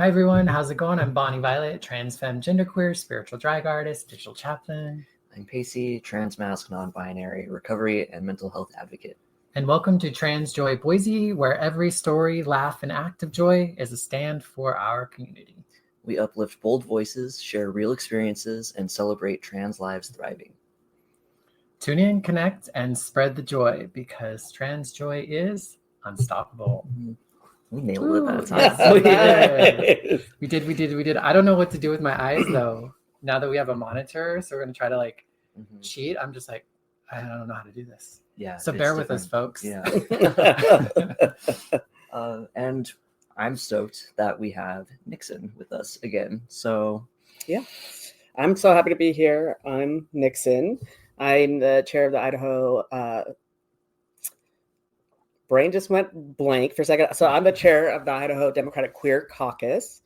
Hi everyone, how's it going? I'm Bonnie Violet, trans femme genderqueer, spiritual drag artist, digital chaplain. I'm Pacey, trans-masc, non-binary, recovery and mental health advocate. And welcome to Transjoyboise, where every story, laugh, and act of joy is a stand for our community. We uplift bold voices, share real experiences, and celebrate trans lives thriving. Tune in, connect, and spread the joy, because trans joy is unstoppable. We nailed it that time. Yes, we did. I don't know what to do with my eyes though. Now that we have a monitor, so we're gonna try to cheat. I'm just like, I don't know how to do this. Yeah. So bear with us, folks. Yeah. And I'm stoked that we have Nikson with us again. So yeah, I'm so happy to be here. I'm Nikson. I'm the chair of the Idaho. Brain just went blank for a second. So I'm the chair of the Idaho Democratic Queer Caucus,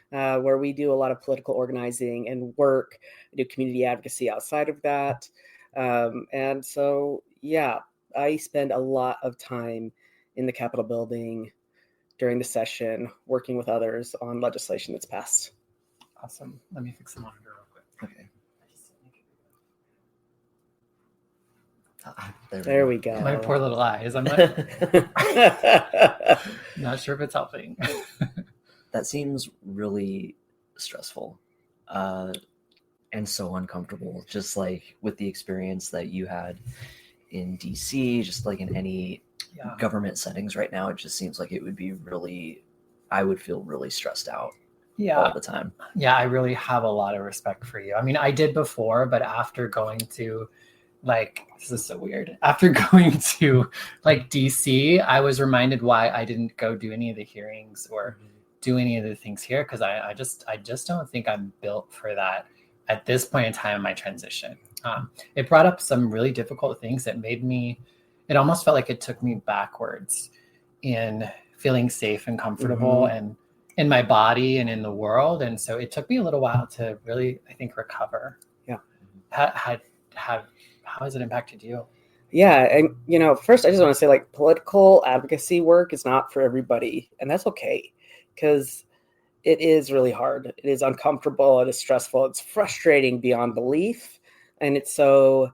where we do a lot of political organizing and work. We do community advocacy outside of that. And so, yeah, I spend a lot of time in the Capitol building during the session, working with others on legislation that's passed. Awesome. Let me fix the monitor real quick. Okay. There we go. My poor little eyes. I'm like, not sure if it's helping. That seems really stressful and so uncomfortable, just like with the experience that you had in DC, just like in any government settings right now. It just seems like it would be I would feel really stressed out all the time. Yeah, I really have a lot of respect for you. I mean, I did before, but after going to this is so weird. After going to DC, I was reminded why I didn't go do any of the hearings or do any of the things here, because I just don't think I'm built for that at this point in time in my transition. It brought up some really difficult things that it almost felt like it took me backwards in feeling safe and comfortable and in my body and in the world. And so it took me a little while to really, I think, recover. Yeah. How has it impacted you? Yeah. And, first I just want to say political advocacy work is not for everybody, and that's okay, because it is really hard. It is uncomfortable. It is stressful. It's frustrating beyond belief. And it's so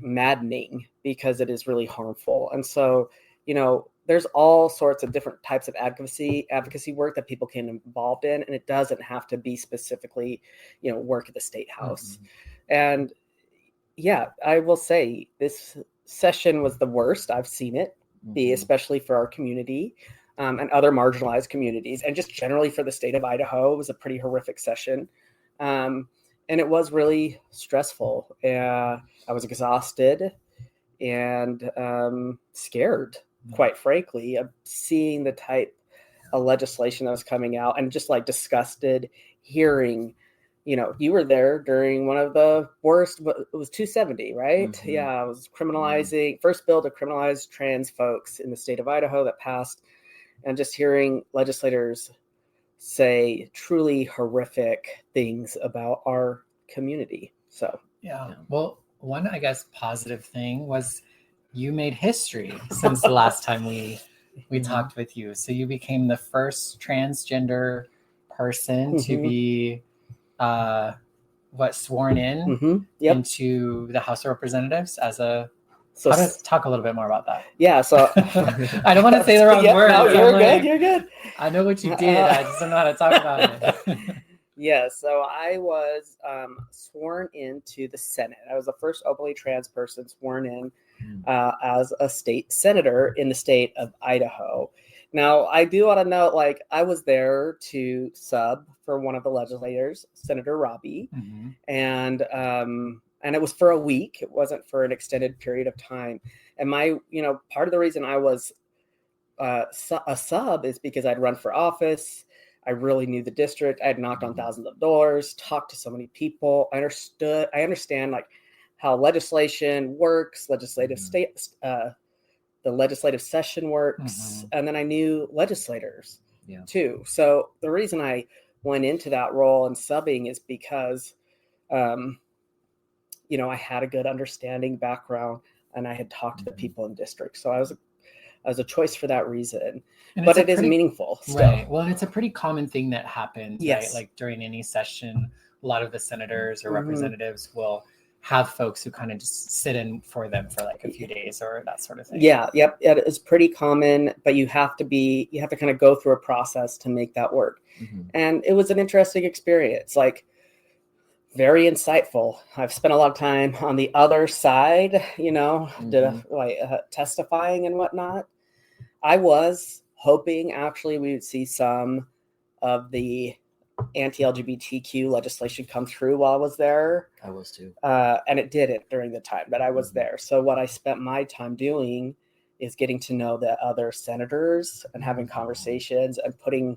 maddening because it is really harmful. And so, there's all sorts of different types of advocacy work that people can involved in. And it doesn't have to be specifically, work at the Statehouse. And yeah, I will say this session was the worst I've seen it be, especially for our community and other marginalized communities. And just generally for the state of Idaho, it was a pretty horrific session. And it was really stressful. I was exhausted and scared, quite frankly, of seeing the type of legislation that was coming out, and just disgusted hearing, you were there during one of the worst, it was 270, right? Yeah, it was criminalizing, first bill to criminalize trans folks in the state of Idaho that passed, and just hearing legislators say truly horrific things about our community. So, yeah. Well, one, I guess, positive thing was you made history since the last time we talked with you. So you became the first transgender person to be sworn in into the House of Representatives as a. So talk a little bit more about that. Yeah, so I don't want to say the wrong word. No, you're good. I know what you did. I just don't know how to talk about it. Yeah, so I was sworn into the Senate. I was the first openly trans person sworn in as a state senator in the state of Idaho. Now, I do want to note, I was there to sub for one of the legislators, Senator Robbie, and it was for a week. It wasn't for an extended period of time. And my, part of the reason I was a sub is because I'd run for office. I really knew the district. I had knocked on thousands of doors, talked to so many people. I understand how legislation works, the legislative session works. And then I knew legislators too. So the reason I went into that role and subbing is because, I had a good understanding background, and I had talked to the people in district. So as a choice for that reason. And But it is meaningful still. Right. Well, and it's a pretty common thing that happens, Yes. right? Like during any session, a lot of the senators or Mhm. representatives will have folks who kind of just sit in for them for like a few days or that sort of thing. Yeah, yep, it is pretty common, but you have to kind of go through a process to make that work. Mhm. And it was an interesting experience, like very insightful. I've spent a lot of time on the other side, testifying and whatnot. I was hoping actually we would see some of the anti-LGBTQ legislation come through while I was there. I was too. And it didn't during the time that I was there. So what I spent my time doing is getting to know the other senators and having conversations and putting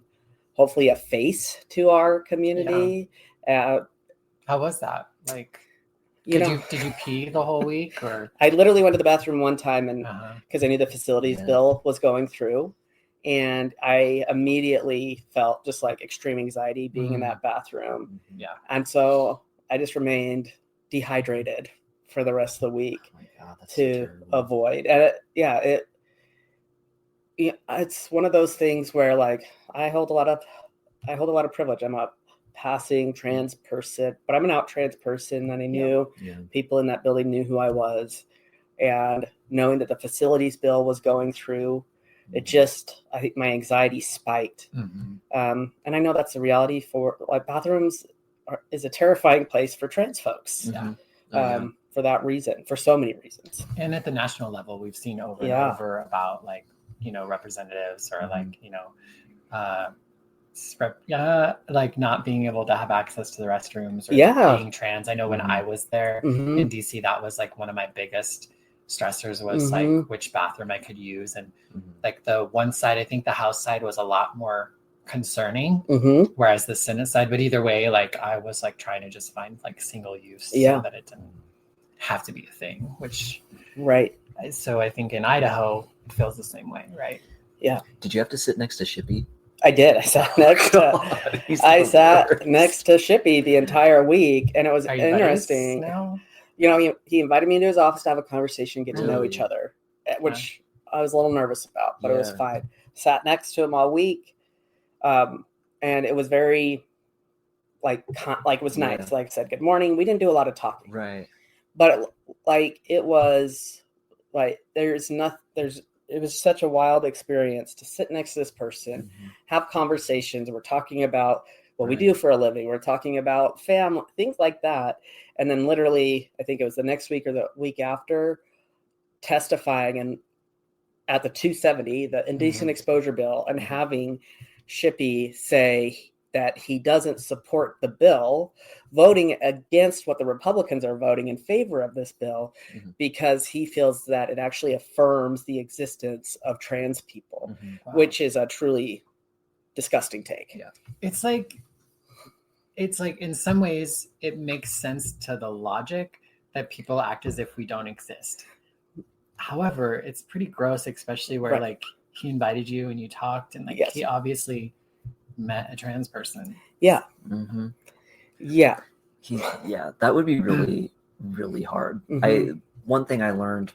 hopefully a face to our community. How was that? Like, Did you pee the whole week or? I literally went to the bathroom one time and because I knew the facilities Yeah. bill was going through. And I immediately felt just like extreme anxiety being in that bathroom. Yeah. And so I just remained dehydrated for the rest of the week Oh my God, that's so to terrible. avoid. And it's one of those things where like I hold a lot of privilege. I'm a passing trans person, but I'm an out trans person, and I knew people in that building knew who I was. And knowing that the facilities bill was going through, I think my anxiety spiked. And I know that's a reality for like bathrooms is a terrifying place for trans folks. For that reason, for so many reasons. And at the national level, we've seen over and over about like, representatives or like, like not being able to have access to the restrooms or being trans. I know when I was there in DC, that was like one of my biggest stressors was like which bathroom I could use. And like the one side, I think the House side was a lot more concerning, whereas the Senate side, but either way, like I was like trying to just find like single use so that it didn't have to be a thing, which so I think in Idaho it feels the same way, right? Yeah. Did you have to sit next to Shippy? I did. I sat next next to Shippy the entire week, and it was interesting. He invited me into his office to have a conversation, get to know each other, which I was a little nervous about, but it was fine. Sat next to him all week, and it was very it was nice. Like I said, good morning. We didn't do a lot of talking, right? But it was like it was such a wild experience to sit next to this person, have conversations. We're talking about what we do for a living. We're talking about family, things like that. And then literally, I think it was the next week or the week after, testifying and at the 270, the indecent exposure bill, and having Shippy say that he doesn't support the bill, voting against what the Republicans are voting in favor of this bill, because he feels that it actually affirms the existence of trans people, which is a truly disgusting take. Yeah. It's like in some ways it makes sense to the logic that people act as if we don't exist. However, it's pretty gross, especially where like he invited you and you talked and like he obviously met a trans person. Yeah. Yeah. That would be really, really hard. One thing I learned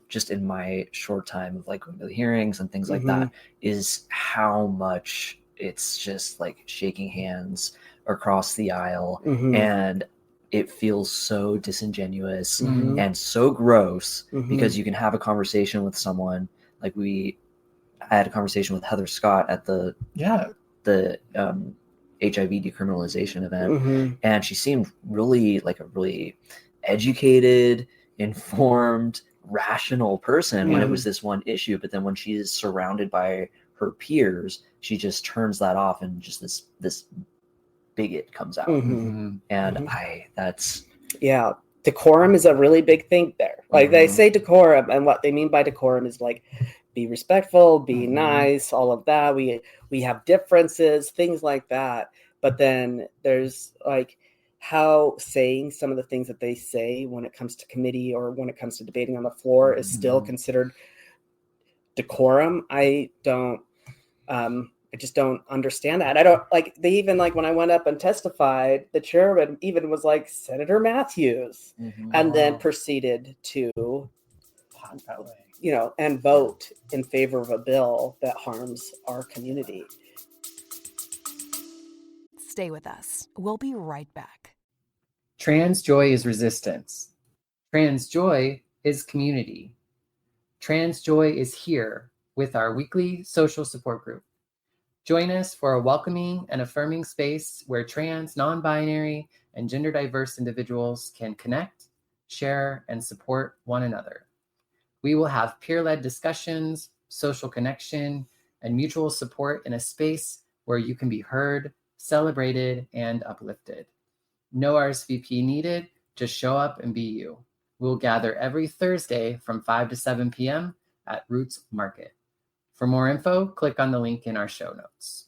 just in my short time of like going to the hearings and things like that is how much it's just like shaking hands across the aisle, and it feels so disingenuous and so gross because you can have a conversation with someone like I had a conversation with Heather Scott at the HIV decriminalization event, and she seemed really like a really educated, informed, rational person when it was this one issue. But then when she is surrounded by her peers, she just turns that off, and just this bigot comes out. And decorum is a really big thing there. Like they say decorum, and what they mean by decorum is like be respectful, be nice, all of that. We have differences, things like that. But then there's like how saying some of the things that they say when it comes to committee or when it comes to debating on the floor is still considered decorum. I just don't understand that. I don't like they even like when I went up and testified, the chairman even was like Senator Mathews, and then proceeded to and vote in favor of a bill that harms our community. Stay with us. We'll be right back. Transjoy is resistance. Transjoy is community. Transjoy is here with our weekly social support group. Join us for a welcoming and affirming space where trans, non-binary, and gender diverse individuals can connect, share, and support one another. We will have peer-led discussions, social connection, and mutual support in a space where you can be heard, celebrated, and uplifted. No RSVP needed, just show up and be you. We'll gather every Thursday from 5 to 7 p.m. at Roots Market. For more info, click on the link in our show notes.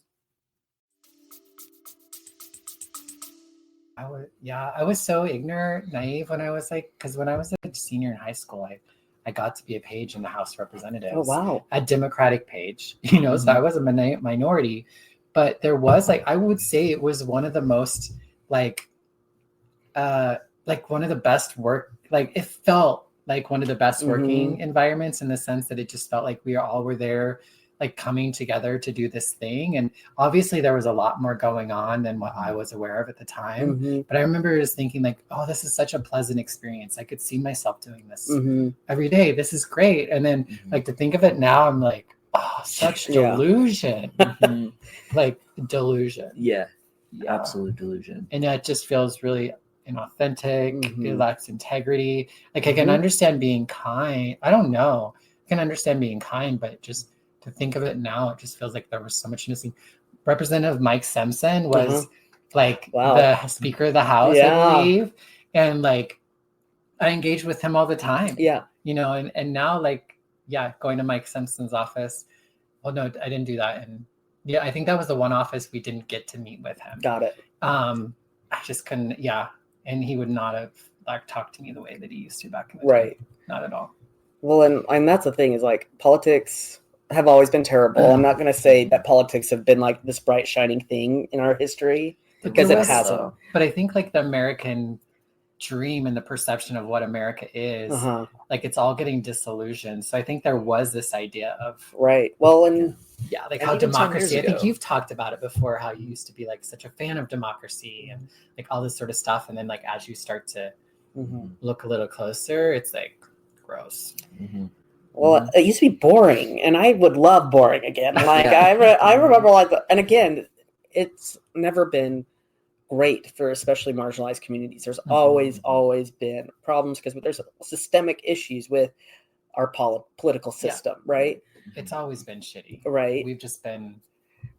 I was so ignorant, naive when I was because when I was a senior in high school, I got to be a page in the House of Representatives. Oh, wow. A Democratic page, so I was a minority, but there was I would say it was one of the most one of the best work, it felt like one of the best working environments in the sense that it just felt like we all were there, coming together to do this thing. And obviously there was a lot more going on than what I was aware of at the time. But I remember just thinking oh, this is such a pleasant experience. I could see myself doing this every day. This is great. And then to think of it now, I'm oh, such delusion. Delusion. Yeah. Absolute delusion. And it just feels really inauthentic. It lacks integrity. I can understand being kind. I don't know. I can understand being kind, but just to think of it now, it just feels like there was so much missing. Representative Mike Simpson was the Speaker of the House, I believe. And I engaged with him all the time. Yeah. And now going to Mike Simpson's office. Well, no, I didn't do that. And I think that was the one office we didn't get to meet with him. Got it. I just couldn't. Yeah. And he would not have talked to me the way that he used to back in the day. Not at all. Well, and that's the thing is politics have always been terrible. I'm not going to say that politics have been this bright shining thing in our history because it hasn't. But I think the American dream and the perception of what America is, it's all getting disillusioned. So I think there was this idea of Well, and how democracy. I think you've talked about it before. How you used to be such a fan of democracy and all this sort of stuff, and then as you start to look a little closer, it's gross. Well, it used to be boring, and I would love boring again. I remember and again, it's never been great for especially marginalized communities. There's always been problems because there's systemic issues with our political system, right? It's always been shitty, right? We've just been,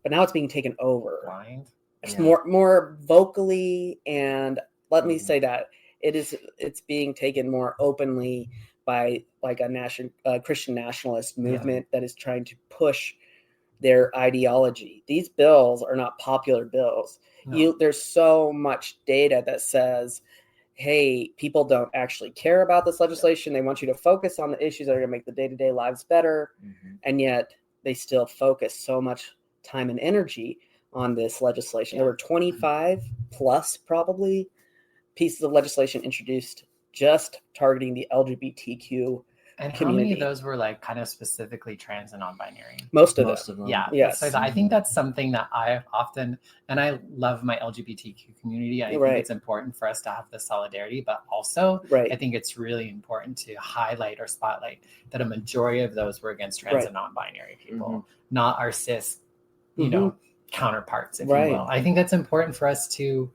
but now it's being taken over. Blind. It's more vocally, and let me say that it's being taken more openly by a Christian nationalist movement that is trying to push their ideology. These bills are not popular bills. No. There's so much data that says, hey, people don't actually care about this legislation. They want you to focus on the issues that are going to make the day-to-day lives better. And yet they still focus so much time and energy on this legislation. There were 25 plus probably pieces of legislation introduced just targeting the LGBTQ and community. How many of those were kind of specifically trans and non-binary? Most of them. Yeah. Yes. So I think that's something that I often, and I love my LGBTQ community. I think it's important for us to have the solidarity, but also I think it's really important to highlight or spotlight that a majority of those were against trans and non-binary people, not our cis, counterparts, if you will. I think that's important for us to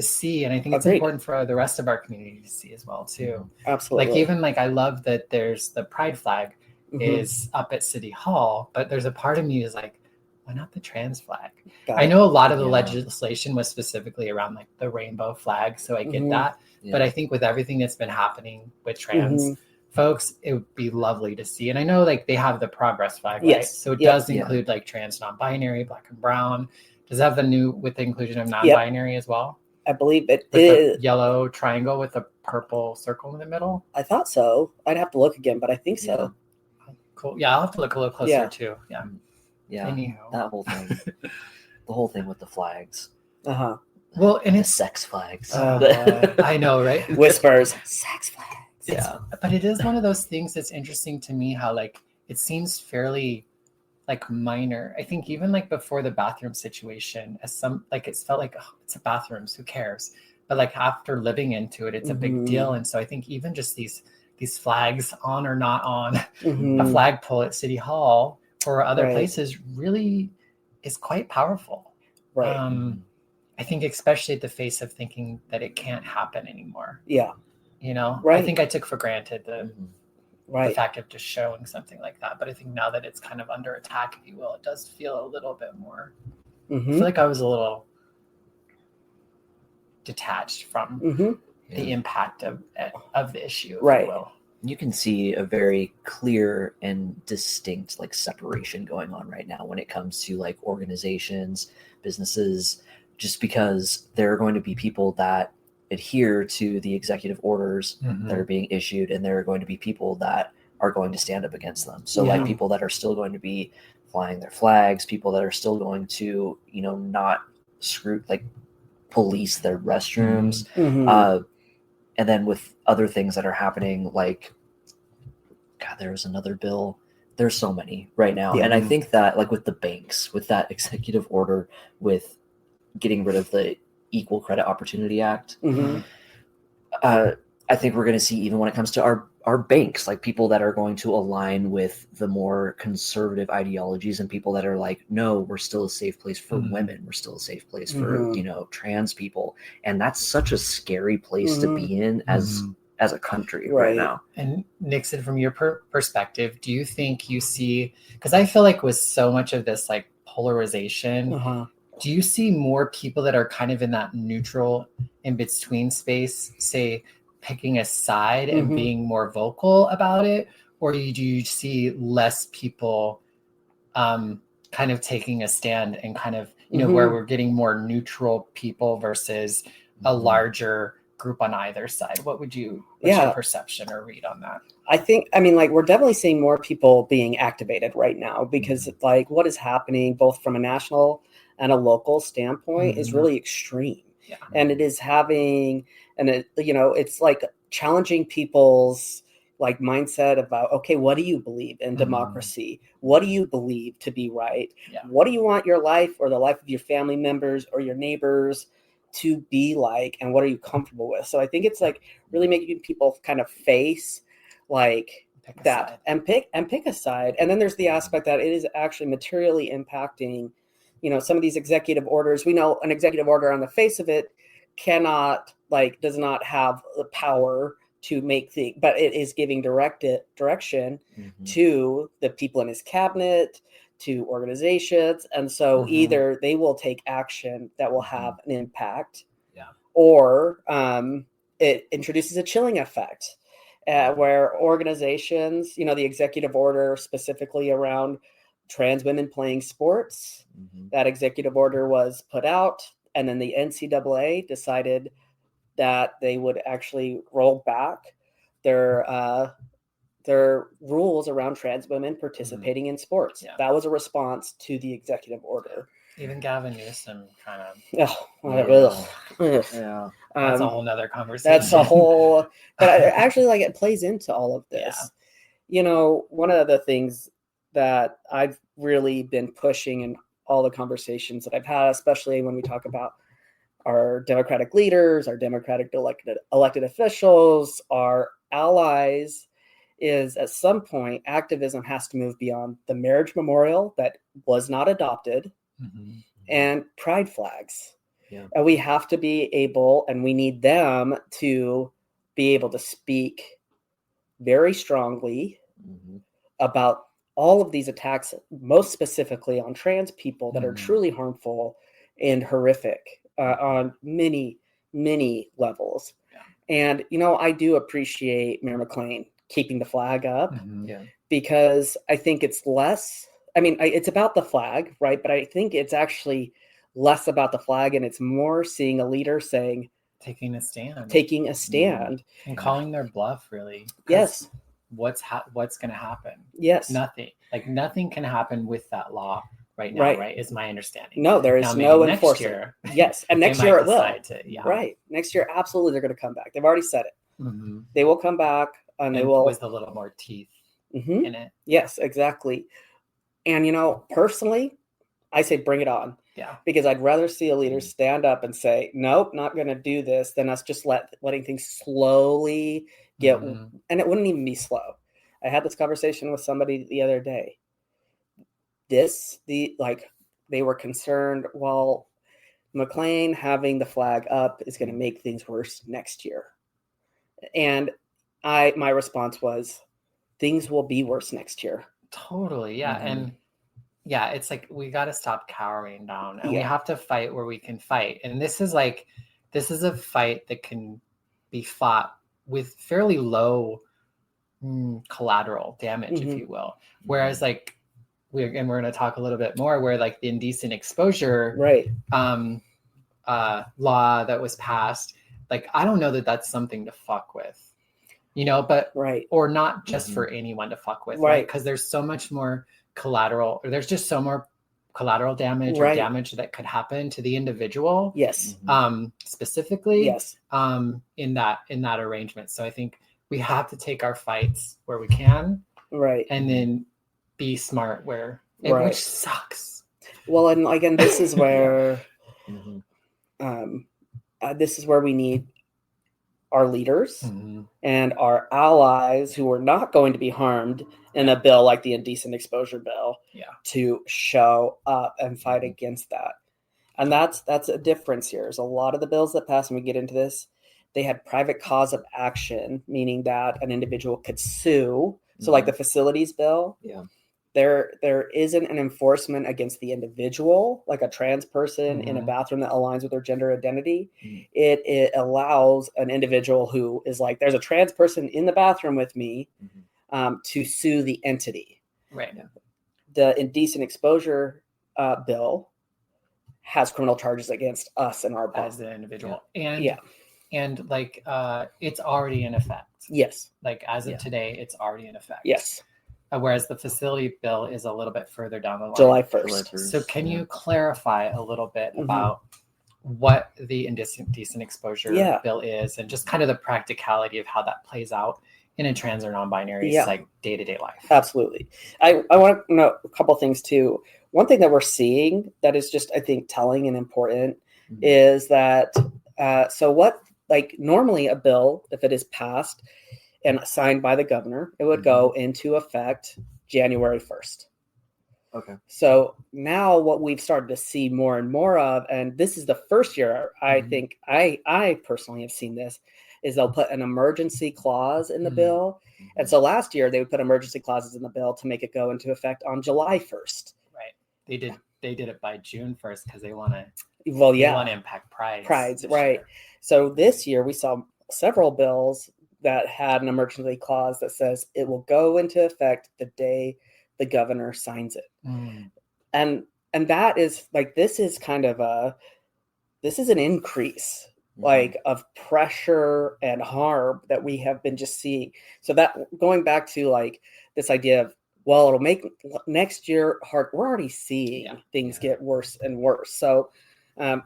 see, and I think it's important for the rest of our community to see as well too. Absolutely. I love that there's the pride flag is up at City Hall, but there's a part of me is why not the trans flag? I know a lot of the legislation was specifically around the rainbow flag, so I get that. But I think with everything that's been happening with trans folks, it would be lovely to see. And I know they have the progress flag, right? So it does include trans, non-binary, black and brown. Does it have with the inclusion of non-binary as well? I believe it is. The yellow triangle with a purple circle in the middle? I thought so. I'd have to look again, but I think so. Cool. Yeah, I'll have to look a little closer too. Yeah. Yeah. Anyhow. That whole thing. The whole thing with the flags. Well, and the it's sex flags. I know, right? Whispers. Sex flags. But it is one of those things that's interesting to me how like it seems fairly like minor. I think even like before the bathroom situation, as some like it's felt like, oh, it's a bathrooms, who cares? But like after living into it, it's a big deal. And so I think even just these flags on or not on a flagpole at City Hall or other places really is quite powerful. Right. I think especially at the face of thinking that it can't happen anymore. Yeah. You know, Right. I think I took for granted the fact of just showing something like that. But I think now that it's kind of under attack, if you will, it does feel a little bit more. I feel like I was a little detached from the impact of the issue, if you will. You can see a very clear and distinct like separation going on right now when it comes to like organizations, businesses, just because there are going to be people that adhere to the executive orders that are being issued, and there are going to be people that are going to stand up against them. So like people that are still going to be flying their flags, people that are still going to, you know, not police their restrooms. And then with other things that are happening, like, God, there's another bill. There's so many right now. And I think that like with the banks, with that executive order, with getting rid of the Equal Credit Opportunity Act, I think we're going to see, even when it comes to our banks, like people that are going to align with the more conservative ideologies, and people that are like, no, we're still a safe place for women. We're still a safe place for, you know, trans people. And that's such a scary place to be in as a country right now. And Nikson, from your perspective, do you think you see, because I feel like with so much of this like polarization, do you see more people that are kind of in that neutral in between space, say picking a side and being more vocal about it? Or do you see less people kind of taking a stand and kind of, you know, where we're getting more neutral people versus a larger group on either side? What's your perception or read on that? I mean, like, we're definitely seeing more people being activated right now, because like what is happening both from a national and a local standpoint is really extreme. And it is having, and it, you know, it's like challenging people's like mindset about, okay, what do you believe in democracy? What do you believe to be right? What do you want your life or the life of your family members or your neighbors to be like, and what are you comfortable with? So I think it's like really making people kind of face like that and pick a side. And then there's the aspect that it is actually materially impacting, you know, some of these executive orders. We know an executive order on the face of it does not have the power to make but it is giving direction to the people in his cabinet, to organizations. And so either they will take action that will have an impact, or it introduces a chilling effect where organizations, you know, the executive order specifically around trans women playing sports, that executive order was put out, and then the NCAA decided that they would actually roll back their rules around trans women participating in sports. That was a response to the executive order. Even Gavin Newsom kind of. That's a whole nother conversation. That's a whole. But actually, like, it plays into all of this. You know, one of the things that I've really been pushing in all the conversations that I've had, especially when we talk about our Democratic leaders, our Democratic elected officials, our allies, is at some point activism has to move beyond the marriage memorial that was not adopted and pride flags. And we have to be able, and we need them to be able to speak very strongly about all of these attacks, most specifically on trans people, that are truly harmful and horrific on many, many levels. And, you know, I do appreciate Mayor McLean keeping the flag up because I think it's less, it's about the flag, right? But I think it's actually less about the flag, and it's more seeing a leader saying, taking a stand and calling their bluff, really. Yes. What's going to happen? Yes. Nothing can happen with that law right now, right? Is my understanding. No, there is no enforcement. Yes. And next year it will. Right. Next year, absolutely, they're going to come back. They've already said it. Mhm. They will come back and they And will. with a little more teeth Mhm. in it. Yes, exactly. And, personally, I say bring it on. Yeah. Because I'd rather see a leader stand up and say, nope, not going to do this, than us just letting things slowly get, Mhm. and it wouldn't even be slow. I had this conversation with somebody the other day. They were concerned, well, McLean having the flag up is going to make things worse next year. And my response was, things will be worse next year. Totally. Yeah. Mhm. And yeah, it's like we got to stop cowering down, and we Yeah. have to fight where we can fight. And this is a fight that can be fought with fairly low collateral damage, if Mhm. you will. Whereas like we're going to talk a little bit more where like the indecent exposure Right. law that was passed, like I don't know that that's something to fuck with, but Right. or not just Mhm. for anyone to fuck with, Right. Because there's so much more collateral, or there's just so more collateral damage or Right. damage that could happen to the individual, Yes. specifically, Yes. in that arrangement. So I think we have to take our fights where we can, Right. and then be smart Right. which sucks. Well, and again, this is where Mhm. this is where we need our leaders Mhm. and our allies who are not going to be harmed in a bill like the indecent exposure bill to show up and fight against that. And that's a difference here. There's a lot of the bills that pass, and we get into this, they had private cause of action, meaning that an individual could sue. So like the facilities bill, Yeah. there isn't an enforcement against the individual, like a trans person in a bathroom that aligns with their gender identity. It allows an individual who is like, there's a trans person in the bathroom with me, to sue the entity. Right. The indecent exposure bill has criminal charges against us and our As boss. the individual. Yeah. And like it's already in effect. Yes. Like as of today, it's already in effect. Yes. Whereas the facility bill is a little bit further down the line. July 1st. So can you clarify a little bit about what the indecent exposure bill is, and just kind of the practicality of how that plays out in a trans or non-binary like day-to-day life? Absolutely. I want to know a couple things too. One thing that we're seeing that is just, I think, telling and important is that normally a bill, if it is passed and signed by the governor, it would go into effect January 1st. Okay. So now what we've started to see more and more of, and this is the first year I think I personally have seen this, is they'll put an emergency clause in the bill. And so last year they would put emergency clauses in the bill to make it go into effect on July 1st. Right. They did it by June 1st because they want to impact prides, right? Year. So this year we saw several bills that had an emergency clause that says it will go into effect the day the governor signs it. And that is like, this is an increase of pressure and harm that we have been just seeing. So that going back to like this idea of, well, it'll make next year hard. We're already seeing things get worse and worse. So, in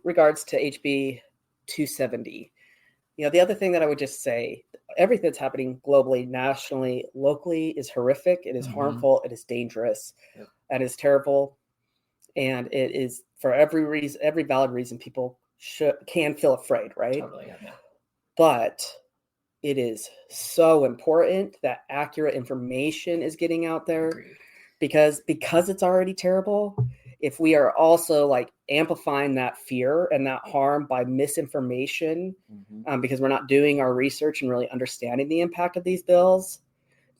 regards to HB 270, the other thing that I would just say, everything that's happening globally, nationally, locally is horrific. It is harmful. It is dangerous. It is terrible. And it is, for every valid reason, people can feel afraid, right? Totally. Yeah. But it is so important that accurate information is getting out there. Agreed. because it's already terrible. If we are also like amplifying that fear and that harm by misinformation, because we're not doing our research and really understanding the impact of these bills,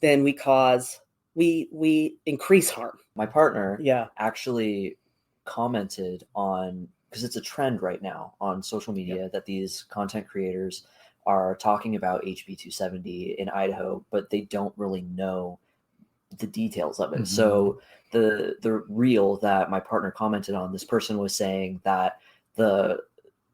then we increase harm. My partner Yeah. actually commented on, because it's a trend right now on social media that these content creators are talking about HB 270 in Idaho, but they don't really know the details of it. So the reel that my partner commented on, this person was saying that the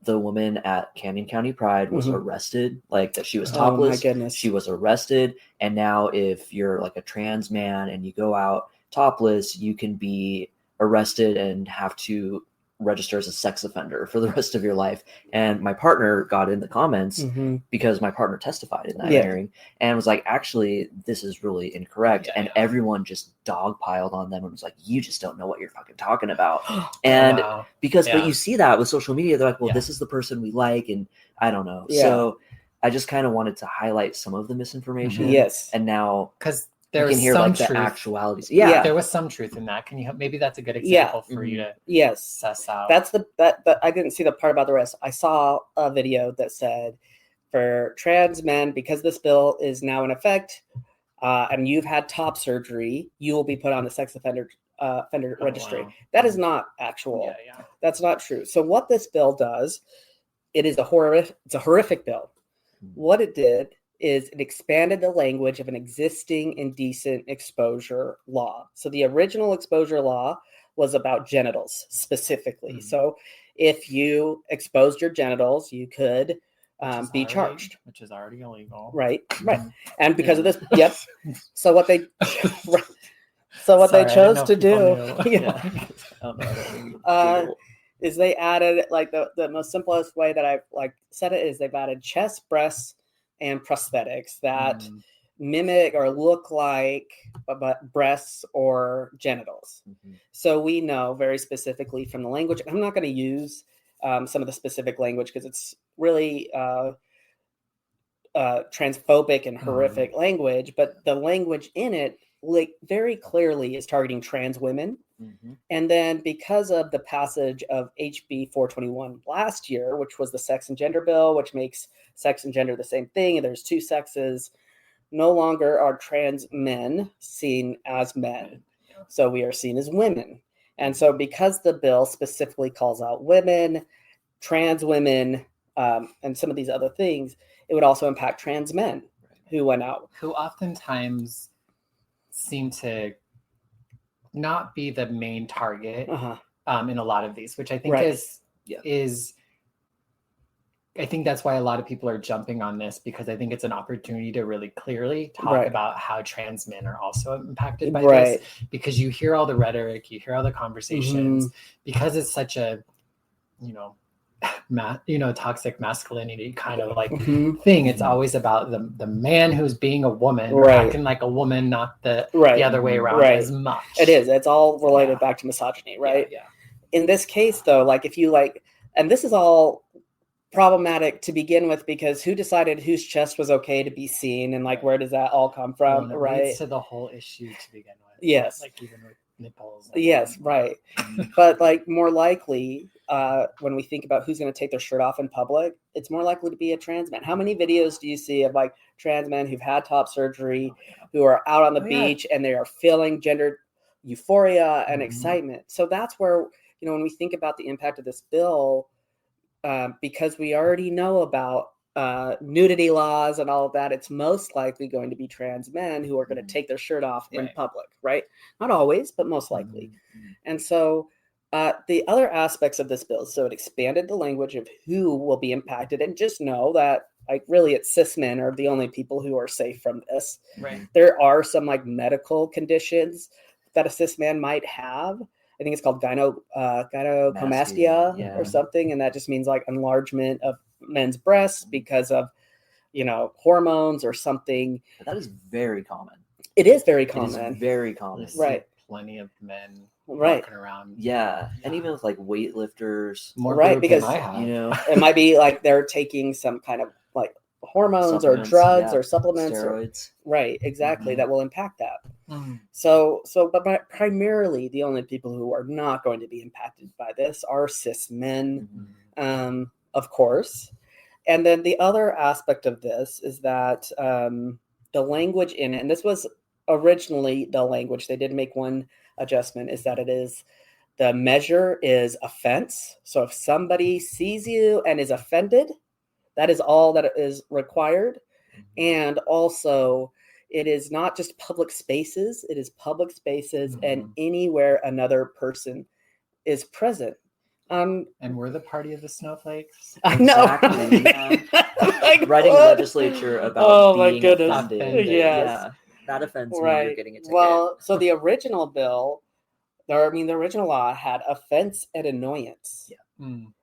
woman at Canyon County Pride was arrested, like that she was topless. Oh my goodness. She was arrested. And now if you're like a trans man and you go out topless, you can be arrested and have to register as a sex offender for the rest of your life. And my partner got in the comments because my partner testified in that hearing and was like, actually, this is really incorrect. And everyone just dogpiled on them and was like, you just don't know what you're fucking talking about. And but you see that with social media, they're like, well, this is the person we like. And I don't know. So I just kind of wanted to highlight some of the misinformation. Yes. And now, because you can hear like the actualities. There was some truth in that. Can you maybe that's a good example for you to suss out? That's that I didn't see the part about the rest. I saw a video that said for trans men, because this bill is now in effect, and you've had top surgery, you will be put on the sex offender registry. Wow. That is not actual. That's not true. So what this bill does, it's a horrific bill. What it did is it expanded the language of an existing indecent exposure law. So the original exposure law was about genitals specifically. So if you exposed your genitals, you could be charged. Which is already illegal. Right. And because of this, So what they they chose to do is they added, like, the most simplest way that I've like said it is they've added chest, breasts, and prosthetics that mimic or look like breasts or genitals. So we know very specifically from the language. I'm not going to use some of the specific language because it's really transphobic and horrific language, but the language in it, like, very clearly is targeting trans women. And then because of the passage of HB 421 last year, which was the sex and gender bill, which makes sex and gender the same thing, and there's two sexes, no longer are trans men seen as men. So we are seen as women. And so because the bill specifically calls out women, trans women, and some of these other things, it would also impact trans men who went out. Who oftentimes seem to not be the main target in a lot of these, which I think is I think that's why a lot of people are jumping on this, because I think it's an opportunity to really clearly talk about how trans men are also impacted by this, because you hear all the rhetoric, you hear all the conversations, because it's such a, toxic masculinity kind of like thing. It's always about the man who's being a woman, acting like a woman, not the other way around as much. It is. It's all related back to misogyny, right? In this case, though, like, if you and this is all problematic to begin with, because who decided whose chest was okay to be seen, and like, where does that all come from? Leads to the whole issue to begin with. Yes. Like even with nipples. But like, more likely, when we think about who's going to take their shirt off in public, it's more likely to be a trans man. How many videos do you see of like trans men who've had top surgery, who are out on the beach and they are feeling gender euphoria and excitement? So that's where, when we think about the impact of this bill, because we already know about nudity laws and all of that, it's most likely going to be trans men who are going to take their shirt off in public, right? Not always, but most likely. And so the other aspects of this bill, so it expanded the language of who will be impacted, and just know that, like, really it's cis men are the only people who are safe from this. There are some like medical conditions that a cis man might have. I think it's called gynecomastia or something. And that just means like enlargement of men's breasts because of, hormones or something. But that is very common. It is very common. It is very common. Right. Plenty of men walking around. And even with like weightlifters. More because, it might be like they're taking some kind of like hormones or drugs or supplements. Steroids. Exactly. That will impact that. So, but primarily the only people who are not going to be impacted by this are cis men, of course. And then the other aspect of this is that the language in it, and this was originally the language, they did make one adjustment, is that the measure is offense. So if somebody sees you and is offended, that is all that is required. And also, it is not just public spaces, it is public spaces and anywhere another person is present. And we're the party of the snowflakes. I know. Exactly. Writing a legislature about being offended. That offends me. You're getting a ticket. Well, so the original bill, the original law had offense and annoyance. Yeah.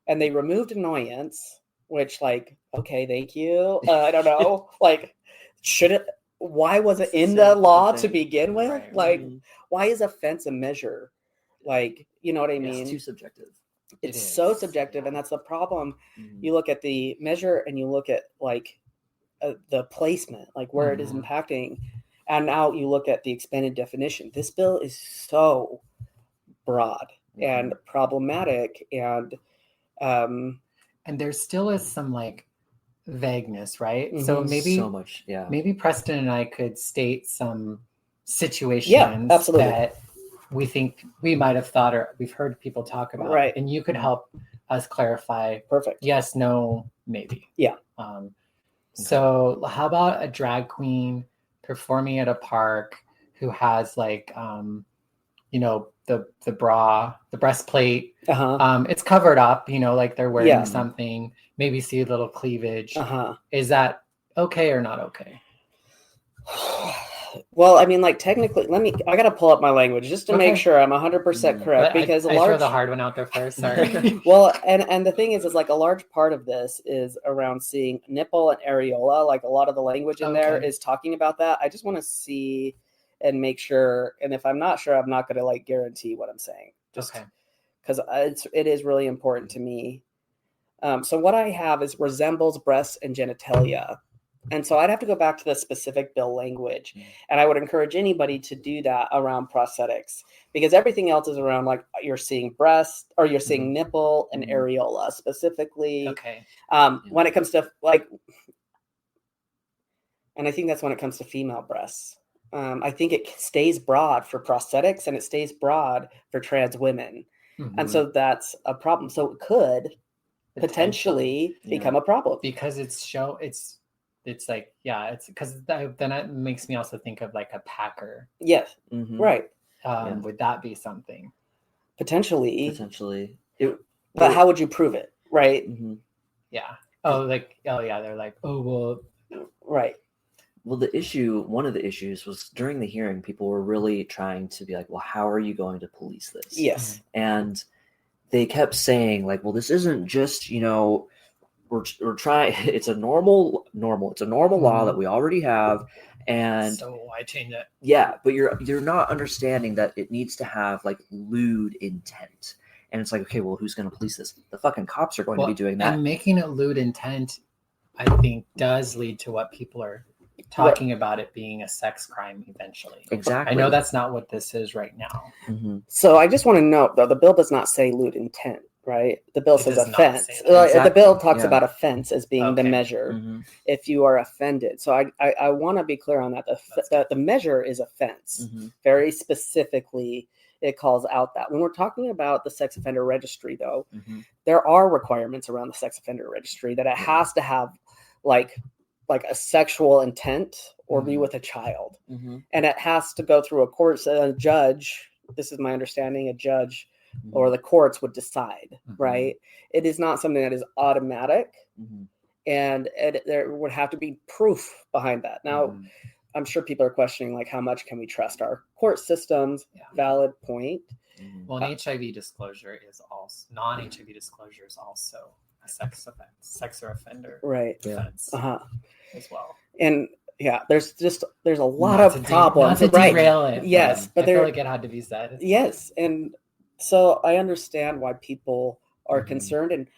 And they removed annoyance, which, like, okay, thank you. I don't know. Like, why was it in the law to begin with? Right. Like, why is offense a measure? Like, you know what I mean? It's too subjective. It's so subjective, and that's the problem. You look at the measure and you look at, like, the placement, like where it is impacting. And now you look at the expanded definition. This bill is so broad and problematic, and there still is some like vagueness, right? So maybe so much, maybe Preston and I could state some situations that we think we might have thought or we've heard people talk about, right? And you could help us clarify. Perfect. Yes, no, maybe. Yeah. So how about a drag queen performing at a park who has like the bra, the breastplate, it's covered up, like they're wearing something, maybe see a little cleavage. Is that okay or not okay? Well, I mean, like, technically, I got to pull up my language just to make sure I'm 100% correct, because I throw the hard one out there first. Sorry. Well, and the thing is like a large part of this is around seeing nipple and areola. Like, a lot of the language in there is talking about that. I just want to see and make sure. And if I'm not sure, I'm not going to like guarantee what I'm saying. Just because it is really important to me. So what I have is resembles breasts and genitalia. And so I'd have to go back to the specific bill language. And I would encourage anybody to do that around prosthetics, because everything else is around, like, you're seeing breast or you're seeing nipple and areola specifically. When it comes to, like, and I think that's when it comes to female breasts. I think it stays broad for prosthetics and it stays broad for trans women. And so that's a problem. So it could potentially become a problem. Because it's like, it's because then it makes me also think of like a packer. Yes. Right. Would that be something? Potentially. But how would you prove it? Right. Yeah. They're like, oh, well. Right. Well, one of the issues was during the hearing, people were really trying to be like, well, how are you going to police this? Yes. And they kept saying, like, well, this isn't just, we're trying, it's a normal law that we already have. And so why change it? Yeah, but you're not understanding that it needs to have like lewd intent. And it's like, okay, well, who's going to police this? The fucking cops are going to be doing that. And making it lewd intent, I think, does lead to what people are talking about, it being a sex crime eventually. Exactly. I know that's not what this is right now. So I just want to note, though, the bill does not say lewd intent, right? The bill says offense. The bill talks about offense as being the measure if you are offended. So I want to be clear on that. The measure is offense. Very specifically, it calls out that. When we're talking about the sex offender registry, though, there are requirements around the sex offender registry that it has to have like a sexual intent or be with a child. And it has to go through a judge. This is my understanding, a judge or the courts would decide, right? It is not something that is automatic. And there would have to be proof behind that. Now, I'm sure people are questioning, like, how much can we trust our court systems? Valid point. Well, an HIV disclosure is also, non-HIV disclosure is also a sex or offender offense as well. And there's a lot of problems. Not to derail it. Yes, but I feel like it had to be said. Yes, and so I understand why people are concerned, and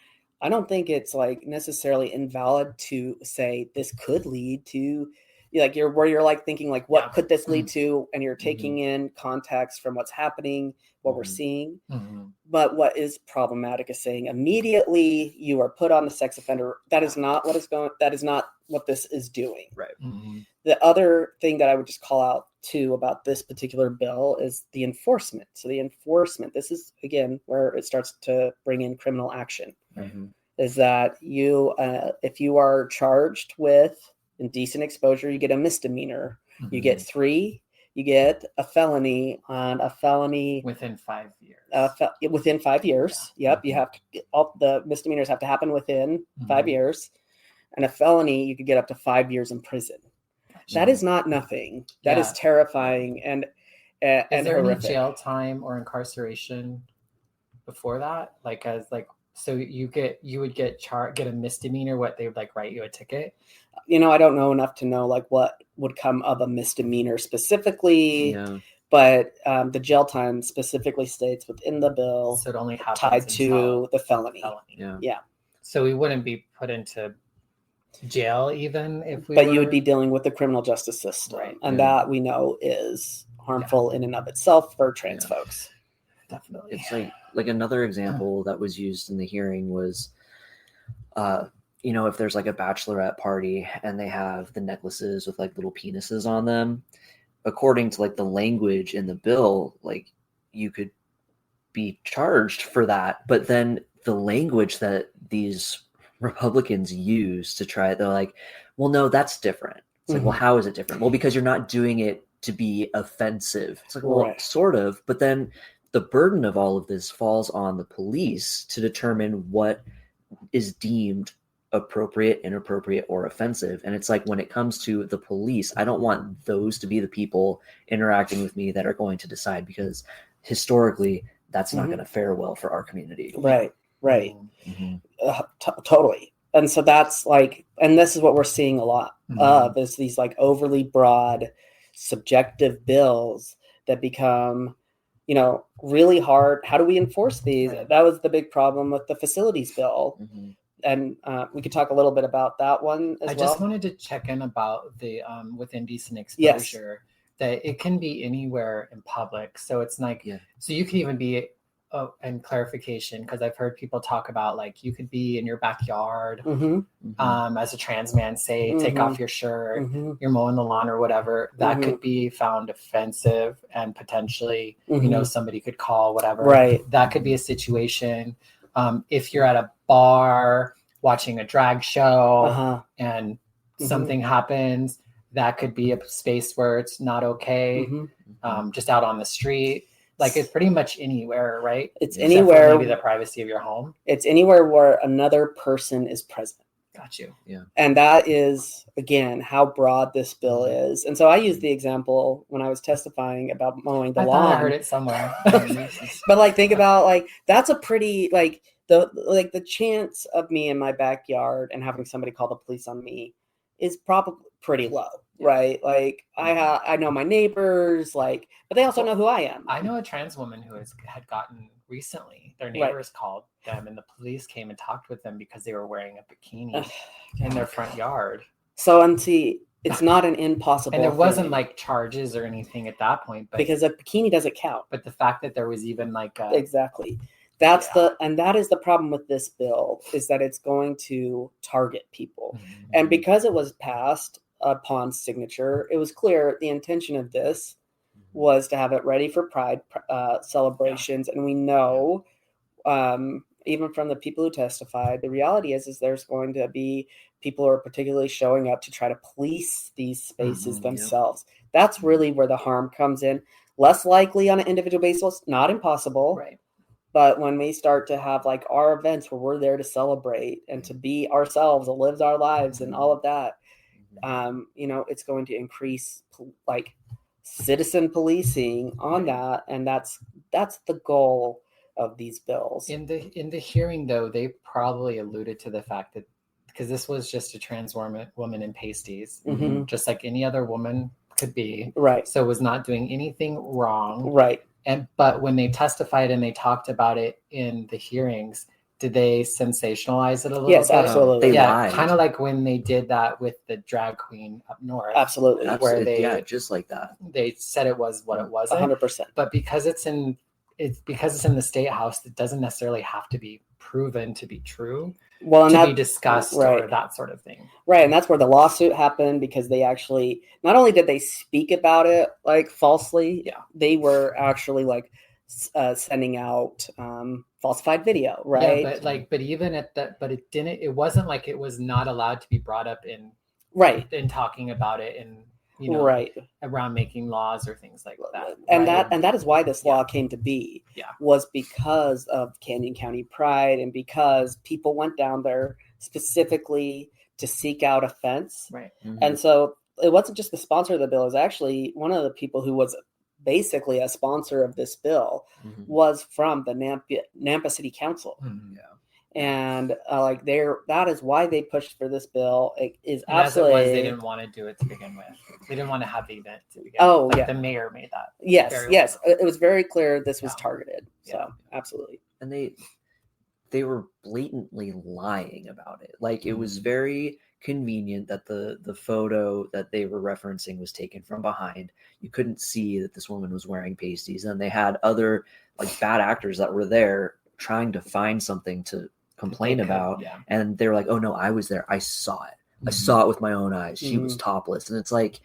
I don't think it's like necessarily invalid to say this could lead to, like, you're like thinking like, what could this lead to, and you're taking in context from what's happening, what we're seeing. But what is problematic is saying immediately you are put on the sex offender. That is not what this is doing. Right. The other thing that I would just call out too about this particular bill is the enforcement. So the enforcement, this is again where it starts to bring in criminal action. Is that you, if you are charged with indecent exposure, you get a misdemeanor. You get 3. You get a felony on a felony within 5 years. Within 5 years. Yep. You have to, all the misdemeanors have to happen within 5 years. And a felony, you could get up to 5 years in prison. That is not nothing. That is terrifying. and Is there horrific. any jail time or incarceration before that? Like as like so you would get a misdemeanor, what they would like write you a ticket? I don't know enough to know like what would come of a misdemeanor specifically. Yeah. But the jail time specifically states within the bill So it only happens tied until to the felony. Yeah. So we wouldn't be put into jail even if we But were... you would be dealing with the criminal justice system. Right. And Yeah. that we know is harmful in and of itself for trans Yeah. folks. Definitely. It's like another example that was used in the hearing was, if there's like a bachelorette party and they have the necklaces with like little penises on them, according to like the language in the bill, like you could be charged for that. But then the language that these Republicans use to try it, they're like, well, no, that's different. It's like, well, how is it different? Well, because you're not doing it to be offensive. It's like, well, Right. sort of, but then the burden of all of this falls on the police to determine what is deemed appropriate, inappropriate, or offensive. And it's like when it comes to the police, I don't want those to be the people interacting with me that are going to decide, because historically that's not going to fare well for our community. Right. Mm-hmm. Totally. And so that's like, and this is what we're seeing a lot of, is these like overly broad subjective bills that become, really hard. How do we enforce these? Right. That was the big problem with the facilities bill. Mm-hmm. And we could talk a little bit about that one as I well. just wanted to check in about the with indecent exposure, that it can be anywhere in public. So it's like, so you can even be, and clarification, because I've heard people talk about like you could be in your backyard as a trans man, say, take off your shirt, you're mowing the lawn or whatever. That could be found offensive and potentially, somebody could call, whatever. Right. That could be a situation. If you're at a bar watching a drag show and something happens, that could be a space where it's not okay. Just out on the street, like it's pretty much anywhere, right? It's Except anywhere. for maybe the privacy of your home. It's anywhere where another person is present. Got you. Yeah. And that is, again, how broad this bill is. And so I used the example when I was testifying about mowing the lawn. I heard it somewhere. But like, think about like, that's a pretty, like the chance of me in my backyard and having somebody call the police on me is probably pretty low, right? Like I know my neighbors, like, but they also know who I am. I know a trans woman who had gotten recently, their neighbors called them and the police came and talked with them because they were wearing a bikini in their front yard. So, and see, it's not an impossible and there wasn't thing, like charges or anything at that point, but because a bikini doesn't count. But the fact that there was even like exactly. That's that is the problem with this bill, is that it's going to target people. And because it was passed upon signature, it was clear the intention of this was to have it ready for Pride celebrations. And we know, even from the people who testified, the reality is there's going to be people who are particularly showing up to try to police these spaces themselves. That's really where the harm comes in. Less likely on an individual basis, not impossible. Right. But when we start to have like our events where we're there to celebrate and to be ourselves and live our lives and all of that, it's going to increase like citizen policing on that. And that's the goal of these bills. In the hearing, though, they probably alluded to the fact that, because this was just a trans woman in pasties, just like any other woman could be. Right. So was not doing anything wrong. Right. But when they testified and they talked about it in the hearings, did they sensationalize it a little bit? Yes, absolutely. They lied. Kind of like when they did that with the drag queen up north. Absolutely. Where they just like that. They said it was what it wasn't. 100%. But because it's in the Statehouse, it doesn't necessarily have to be proven to be true. Well, and to be discussed or that sort of thing. Right. And that's where the lawsuit happened, because they actually, not only did they speak about it like falsely, they were actually like sending out falsified video, right? Yeah, but even at that, but it wasn't like it was not allowed to be brought up in talking about it in, around making laws or things like that. And that is why this law came to be, was because of Canyon County Pride, and because people went down there specifically to seek out a fence. Right. And so it wasn't just the sponsor of the bill, it was actually one of the people who was basically a sponsor of this bill, was from the Nampa City Council. And like that is why they pushed for this bill. It is and absolutely, as it was, they didn't want to do it to begin with. They didn't want to have the event to begin with. Like the mayor made that. Yes, very yes. well. It was very clear this was targeted. So absolutely. And they were blatantly lying about it. Like it was very convenient that the photo that they were referencing was taken from behind. You couldn't see that this woman was wearing pasties, and they had other like bad actors that were there trying to find something to complain about, and they were like, oh no, I was there, I saw it. I saw it with my own eyes. She was topless. And it's like,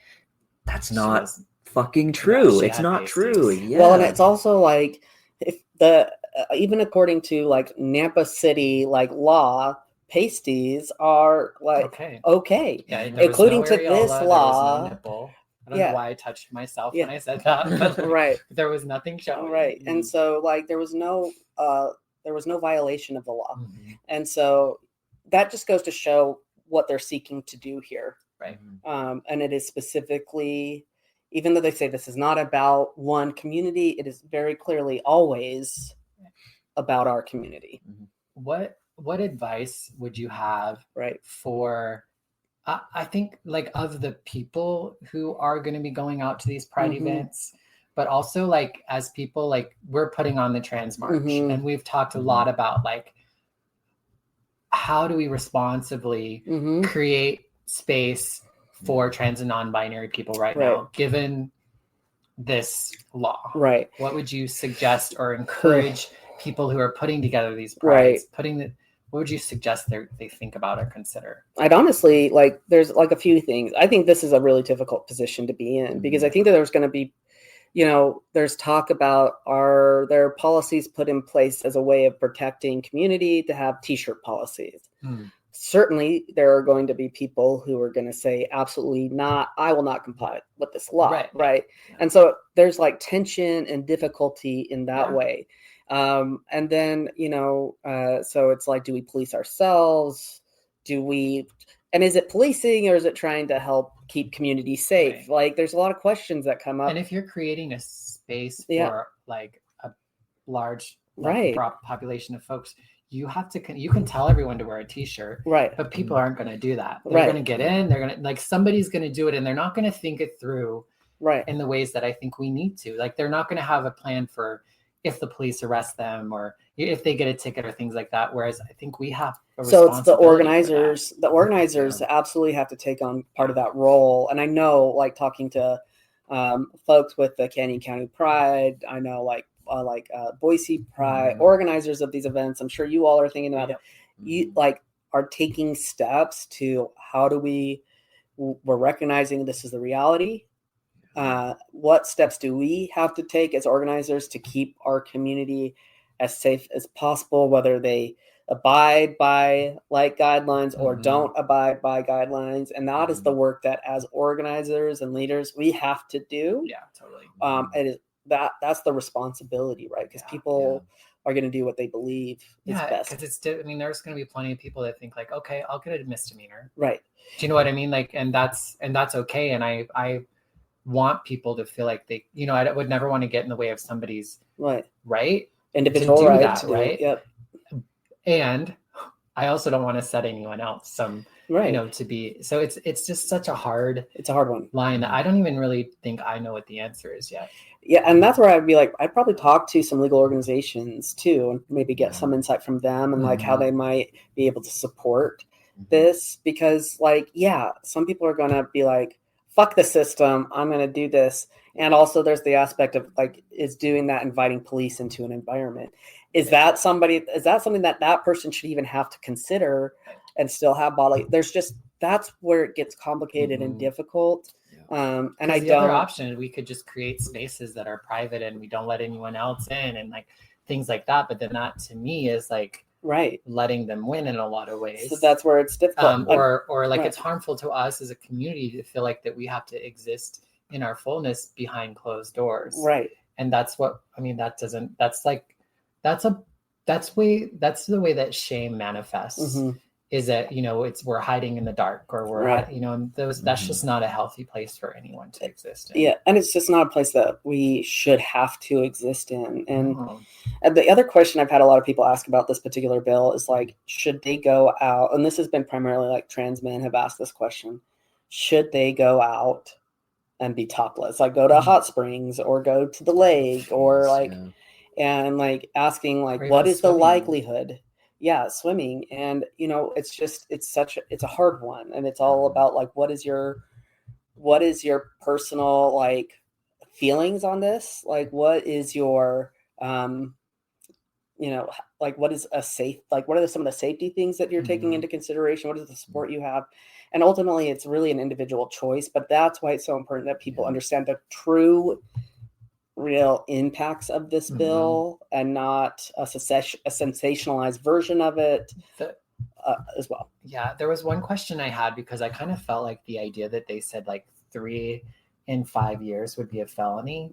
that's not fucking true. It's not true. Yeah. Well, and it's also like, if the even according to like Nampa City like law, pasties are like okay. Yeah, including to this law. No nipple. I don't know why I touched myself when I said that, but like, there was nothing showing. Right. And so like there was no violation of the law. And so that just goes to show what they're seeking to do here. Right. And it is specifically, even though they say this is not about one community, it is very clearly always about our community. What advice would you have for I think like of the people who are going to be going out to these pride events, but also like as people, like we're putting on the trans march and we've talked a lot about like how do we responsibly create space for trans and non-binary people right now, given this law. What would you suggest or encourage people who are putting together these prides, what would you suggest they think about or consider? I'd honestly like, there's like a few things. I think this is a really difficult position to be in because I think that there's going to be, there's talk about are there policies put in place as a way of protecting community to have t-shirt policies. Certainly there are going to be people who are going to say, absolutely not. I will not comply with this law. Right. And so there's like tension and difficulty in that way. And then, so it's like, do we police ourselves? And is it policing or is it trying to help keep community safe? Like there's a lot of questions that come up. And if you're creating a space for like a large population of folks, you can tell everyone to wear a t-shirt, but people aren't going to do that. They're going to get in, they're going to like, somebody's going to do it and they're not going to think it through in the ways that I think we need to. Like they're not going to have a plan for if the police arrest them or if they get a ticket or things like that. Whereas I think we have so it's the organizers. The organizers absolutely have to take on part of that role. And I know, like talking to folks with the Canyon County Pride, I know like Boise Pride, organizers of these events. I'm sure you all are thinking about it. You like are taking steps to how do we're recognizing this is the reality. What steps do we have to take as organizers to keep our community as safe as possible, whether they abide by like guidelines or don't abide by guidelines? And that is the work that as organizers and leaders, we have to do. Yeah, totally. It is that's the responsibility, right? Because people are going to do what they believe is best. Because there's going to be plenty of people that think like, okay, I'll get a misdemeanor. Right. Do you know what I mean? Like, and that's okay. And I want people to feel like they, I would never want to get in the way of somebody's individual right to do right. Yep. And I also don't want to set anyone else to be. So it's just such a hard one line that I don't even really think I know what the answer is yet. Yeah, and that's where I'd be like, I'd probably talk to some legal organizations too, and maybe get some insight from them and like how they might be able to support this, because like, some people are gonna be like, fuck the system, I'm gonna do this. And also there's the aspect of like, is doing that inviting police into an environment? Is that something that person should even have to consider and still have bodily? That's where it gets complicated and difficult. And the other option, we could just create spaces that are private and we don't let anyone else in and like things like that. But then that to me is like letting them win in a lot of ways. So that's where it's difficult. Or like it's harmful to us as a community to feel like that we have to exist in our fullness behind closed doors. Right. And that's the way that shame manifests is that, we're hiding in the dark, or we're, Right. and that's just not a healthy place for anyone to exist in. Yeah, and it's just not a place that we should have to exist in. And Oh. the other question I've had a lot of people ask about this particular bill is like, should they go out? And this has been primarily like trans men have asked this question. Should they go out and be topless? Like go to hot springs or go to the lake or like, and like asking like, Or what even is the swimming. likelihood? Yeah, swimming. And, it's a hard one. And it's all about like, what is your personal like feelings on this? Like, what is your, like what is a safe, like what are some of the safety things that you're taking into consideration? What is the support you have? And ultimately it's really an individual choice, but that's why it's so important that people understand the true real impacts of this bill and not a sensationalized version of it as well. Yeah, there was one question I had because I kind of felt like the idea that they said like 3 in 5 years would be a felony.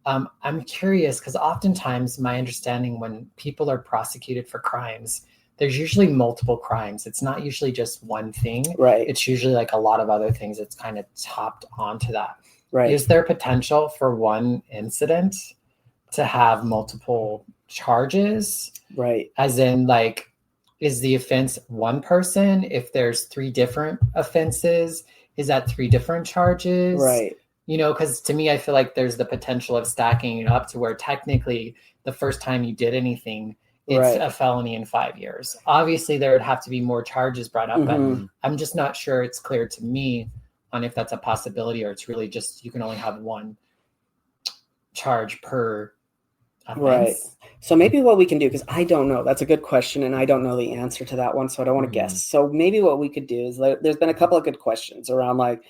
I'm curious because oftentimes my understanding when people are prosecuted for crimes, there's usually multiple crimes. It's not usually just one thing. Right. It's usually like a lot of other things that's kind of topped onto that. Right. Is there potential for one incident to have multiple charges? Right. As in, like, is the offense one person? If there's 3 different offenses, is that 3 different charges? Right. Because to me, I feel like there's the potential of stacking it up to where technically the first time you did anything, it's a felony in 5 years. Obviously, there would have to be more charges brought up, but I'm just not sure it's clear to me on if that's a possibility or it's really just you can only have one charge per offense. Right. So maybe what we can do, because I don't know, that's a good question, and I don't know the answer to that one, so I don't want to guess. So maybe what we could do is there's been a couple of good questions around like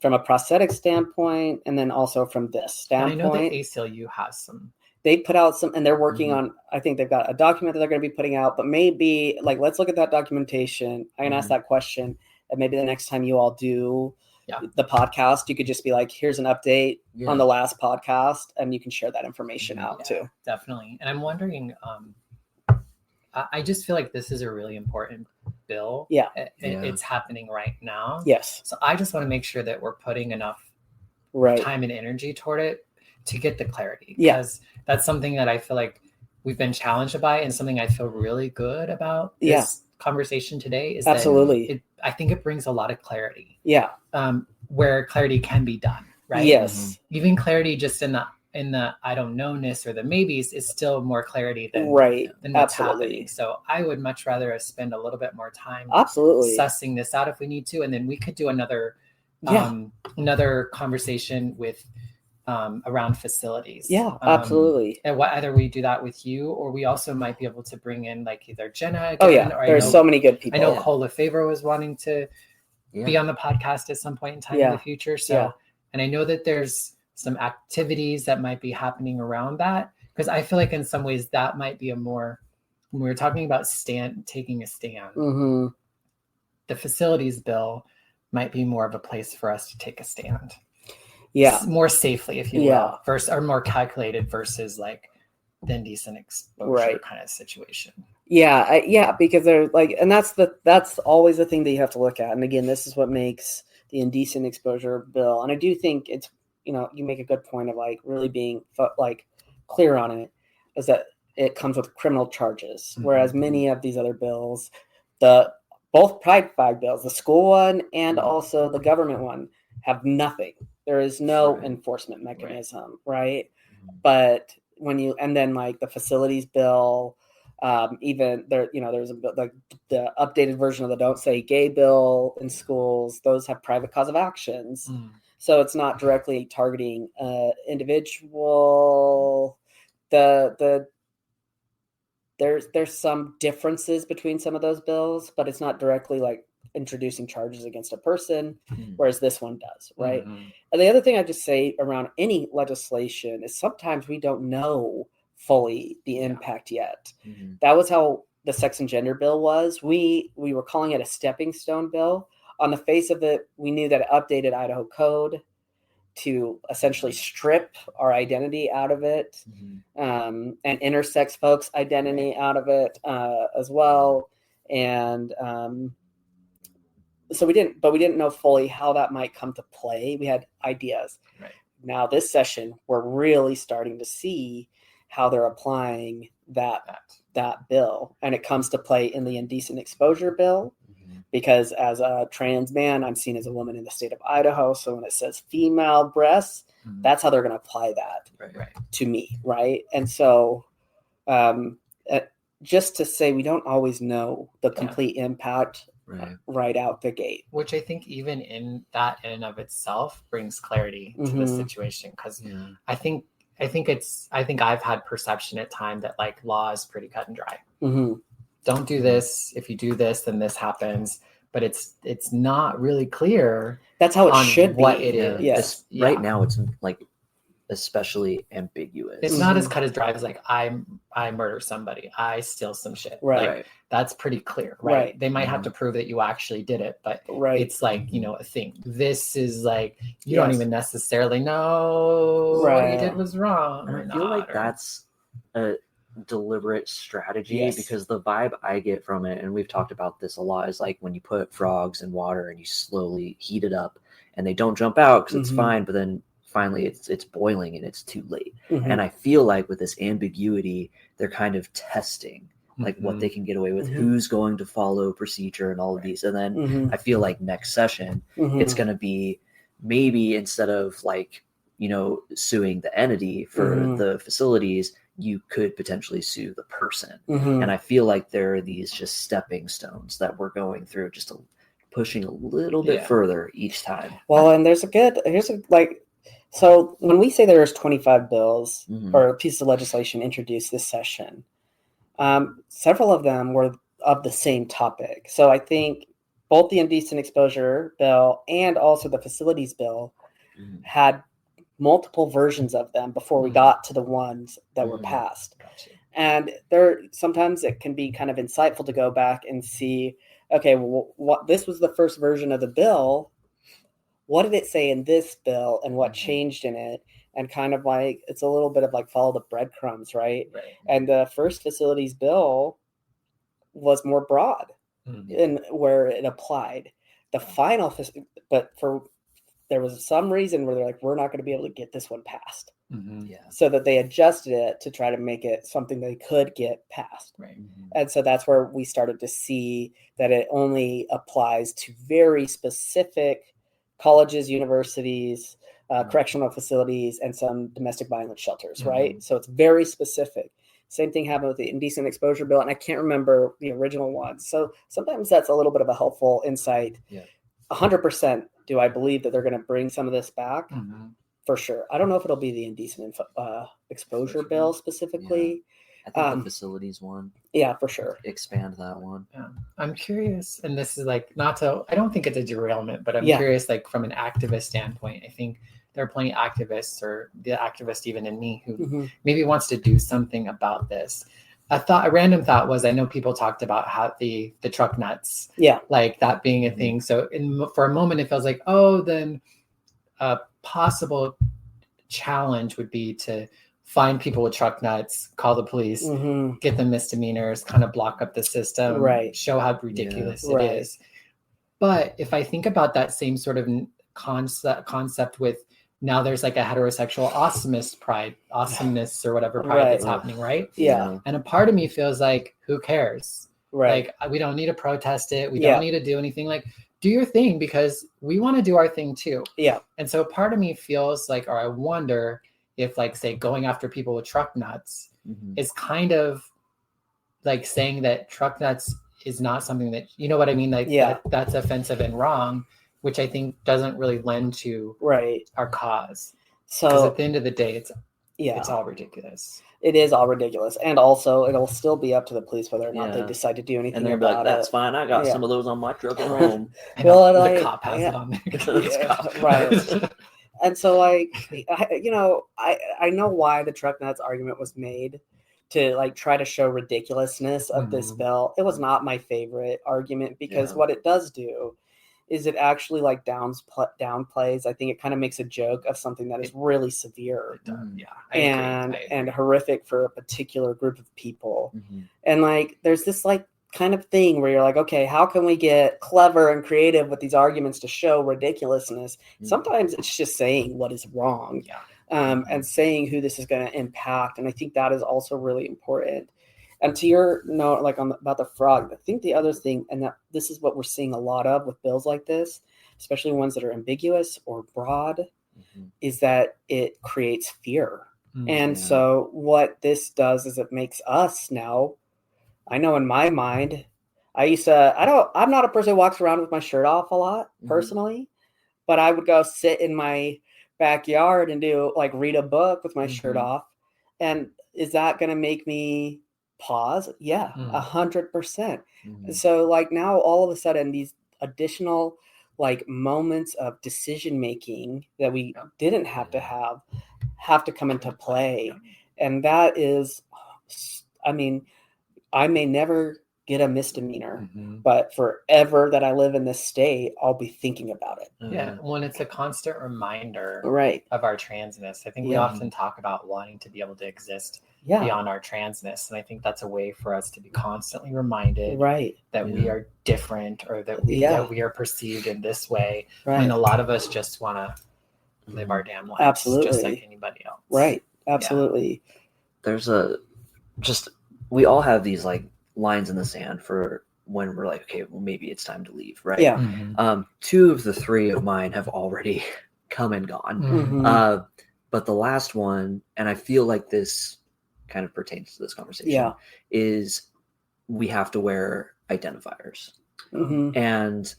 from a prosthetic standpoint, and then also from this standpoint. And I know that ACLU has some. They put out some, and they're working on, I think they've got a document that they're going to be putting out, but maybe like, let's look at that documentation. I can ask that question, and maybe the next time you all do the podcast, you could just be like, here's an update on the last podcast, and you can share that information out too. Definitely. And I'm wondering, I just feel like this is a really important bill. It's happening right now. Yes. So I just want to make sure that we're putting enough time and energy toward it to get the clarity. Because that's something that I feel like we've been challenged by, and something I feel really good about this conversation today is that I think it brings a lot of clarity. Where clarity can be done, right? Yes. Even clarity just in the I don't know-ness or the maybes is still more clarity than what's happening. So I would much rather spend a little bit more time sussing this out if we need to, and then we could do another conversation with around facilities. Absolutely. And either we do that with you, or we also might be able to bring in like either Jenna again, or there's so many good people. I know Cole Lefevre was wanting to be on the podcast at some point in time in the future. So, and I know that there's some activities that might be happening around that, because I feel like in some ways that might be when we were talking about taking a stand, the facilities bill might be more of a place for us to take a stand. More safely, if you will, or more calculated versus like the indecent exposure kind of situation. Because they're like, and that's always the thing that you have to look at. And again, this is what makes the indecent exposure bill. And I do think it's, you make a good point of like really being like clear on it, is that it comes with criminal charges, whereas many of these other bills, both Pride Flag bills, the school one and also the government one, have nothing. There is no enforcement mechanism, right? But and then like the facilities bill, even there, there's like the updated version of the Don't Say Gay bill in schools. Those have private cause of actions, so it's not directly targeting individual. There's some differences between some of those bills, but it's not directly like introducing charges against a person, whereas this one does, right? And the other thing I just say around any legislation is sometimes we don't know fully the impact yet. That was how the sex and gender bill was. We were calling it a stepping stone bill. On the face of it, we knew that it updated Idaho code to essentially strip our identity out of it, and intersex folks' identity out of it as well. And so we didn't know fully how that might come to play. We had ideas. Right. Now this session, we're really starting to see how they're applying that bill, and it comes to play in the indecent exposure bill. Because as a trans man, I'm seen as a woman in the state of Idaho. So when it says female breasts, that's how they're going to apply that to me, right? And so just to say, we don't always know the complete impact right out the gate. Which I think even in that in and of itself brings clarity to the situation. Because I think I've had perception at time that like law is pretty cut and dry. Don't do this. If you do this, then this happens. But it's not really clear. That's how it should be. What it is. Yes. Right now, it's like especially ambiguous. It's not as cut as dry as like I murder somebody, I steal some shit. Right. Like, that's pretty clear. Right. They might have to prove that you actually did it, but it's like, a thing. This is like you don't even necessarily know what you did was wrong. And I feel like that's a deliberate strategy because the vibe I get from it, and we've talked about this a lot, is like when you put frogs in water and you slowly heat it up and they don't jump out because it's fine, but then finally it's boiling and it's too late. And I feel like with this ambiguity, they're kind of testing like what they can get away with, who's going to follow procedure and all of these. And then I feel like next session, it's going to be maybe instead of like, suing the entity for the facilities, you could potentially sue the person. And I feel like there are these just stepping stones that we're going through, just pushing a little bit further each time. Well, and so when we say there's 25 bills or pieces of legislation introduced this session, several of them were of the same topic. So I think both the indecent exposure bill and also the facilities bill had multiple versions of them before we got to the ones that were passed. Gotcha. And sometimes it can be kind of insightful to go back and see, okay, well, this was the first version of the bill. What did it say in this bill and what changed in it? And kind of like, it's a little bit of like follow the breadcrumbs, right? And the first facilities bill was more broad in where it applied. The final, there was some reason where they're like, we're not going to be able to get this one passed. So that they adjusted it to try to make it something they could get passed. And so that's where we started to see that it only applies to very specific colleges, universities, correctional facilities, and some domestic violence shelters, right? So it's very specific. Same thing happened with the indecent exposure bill, and I can't remember the original one. So sometimes that's a little bit of a helpful insight. 100% do I believe that they're going to bring some of this back? For sure. I don't know if it'll be the indecent exposure bill specifically. I think the facilities one. Yeah, for sure. Expand that one. I'm curious, and this is like I don't think it's a derailment, but I'm curious, like from an activist standpoint, I think there are plenty of activists, or the activist even in me, who maybe wants to do something about this. A random thought was, I know people talked about how the truck nuts, like that being a thing. So for a moment, it feels like, then a possible challenge would be to find people with truck nuts, call the police, get them misdemeanors, kind of block up the system, show how ridiculous it is. But if I think about that same sort of concept with, now there's like a heterosexual awesomeness or whatever pride that's happening, right? And a part of me feels like, who cares? Like, we don't need to protest it. We don't need to do anything. Like, do your thing, because we want to do our thing too. And so part of me feels like, or I wonder if, like, say, going after people with truck nuts is kind of like saying that truck nuts is not something that, you know what I mean? Like, that's offensive and wrong, which I think doesn't really lend to our cause. So at the end of the day, it's all ridiculous. It is all ridiculous. And also, it'll still be up to the police whether or not they decide to do anything and they're about like, that's fine. I got some of those on my truck at home. Well, the cop has it on there. Right. And so, like, I know why the truck nuts argument was made, to like try to show ridiculousness of this bill. It was not my favorite argument, because what it does do is it actually like downplays. I think it kind of makes a joke of something that is really severe and horrific for a particular group of people. And like, there's this like kind of thing where you're like, okay, how can we get clever and creative with these arguments to show ridiculousness? Sometimes it's just saying what is wrong, and saying who this is going to impact. And I think that is also really important. And to your note, like about the frog, I think the other thing, and that this is what we're seeing a lot of with bills like this, especially ones that are ambiguous or broad, is that it creates fear. And so what this does is it makes us now, I know in my mind, I'm not a person who walks around with my shirt off a lot personally, but I would go sit in my backyard and read a book with my shirt off. And is that going to make me pause? Yeah, 100%. So like now all of a sudden these additional like moments of decision making that we didn't have to come into play. And that is, I mean, I may never get a misdemeanor, but forever that I live in this state, I'll be thinking about it. Yeah, when it's a constant reminder of our transness. I think we often talk about wanting to be able to exist beyond our transness. And I think that's a way for us to be constantly reminded that we are different, or that we are perceived in this way. When a lot of us just want to live our damn lives just like anybody else. Right. Absolutely. There's we all have these like lines in the sand for when we're like, okay, well, maybe it's time to leave. Right. Yeah. 2 of the 3 of mine have already come and gone. But the last one, and I feel like this kind of pertains to this conversation, is we have to wear identifiers. And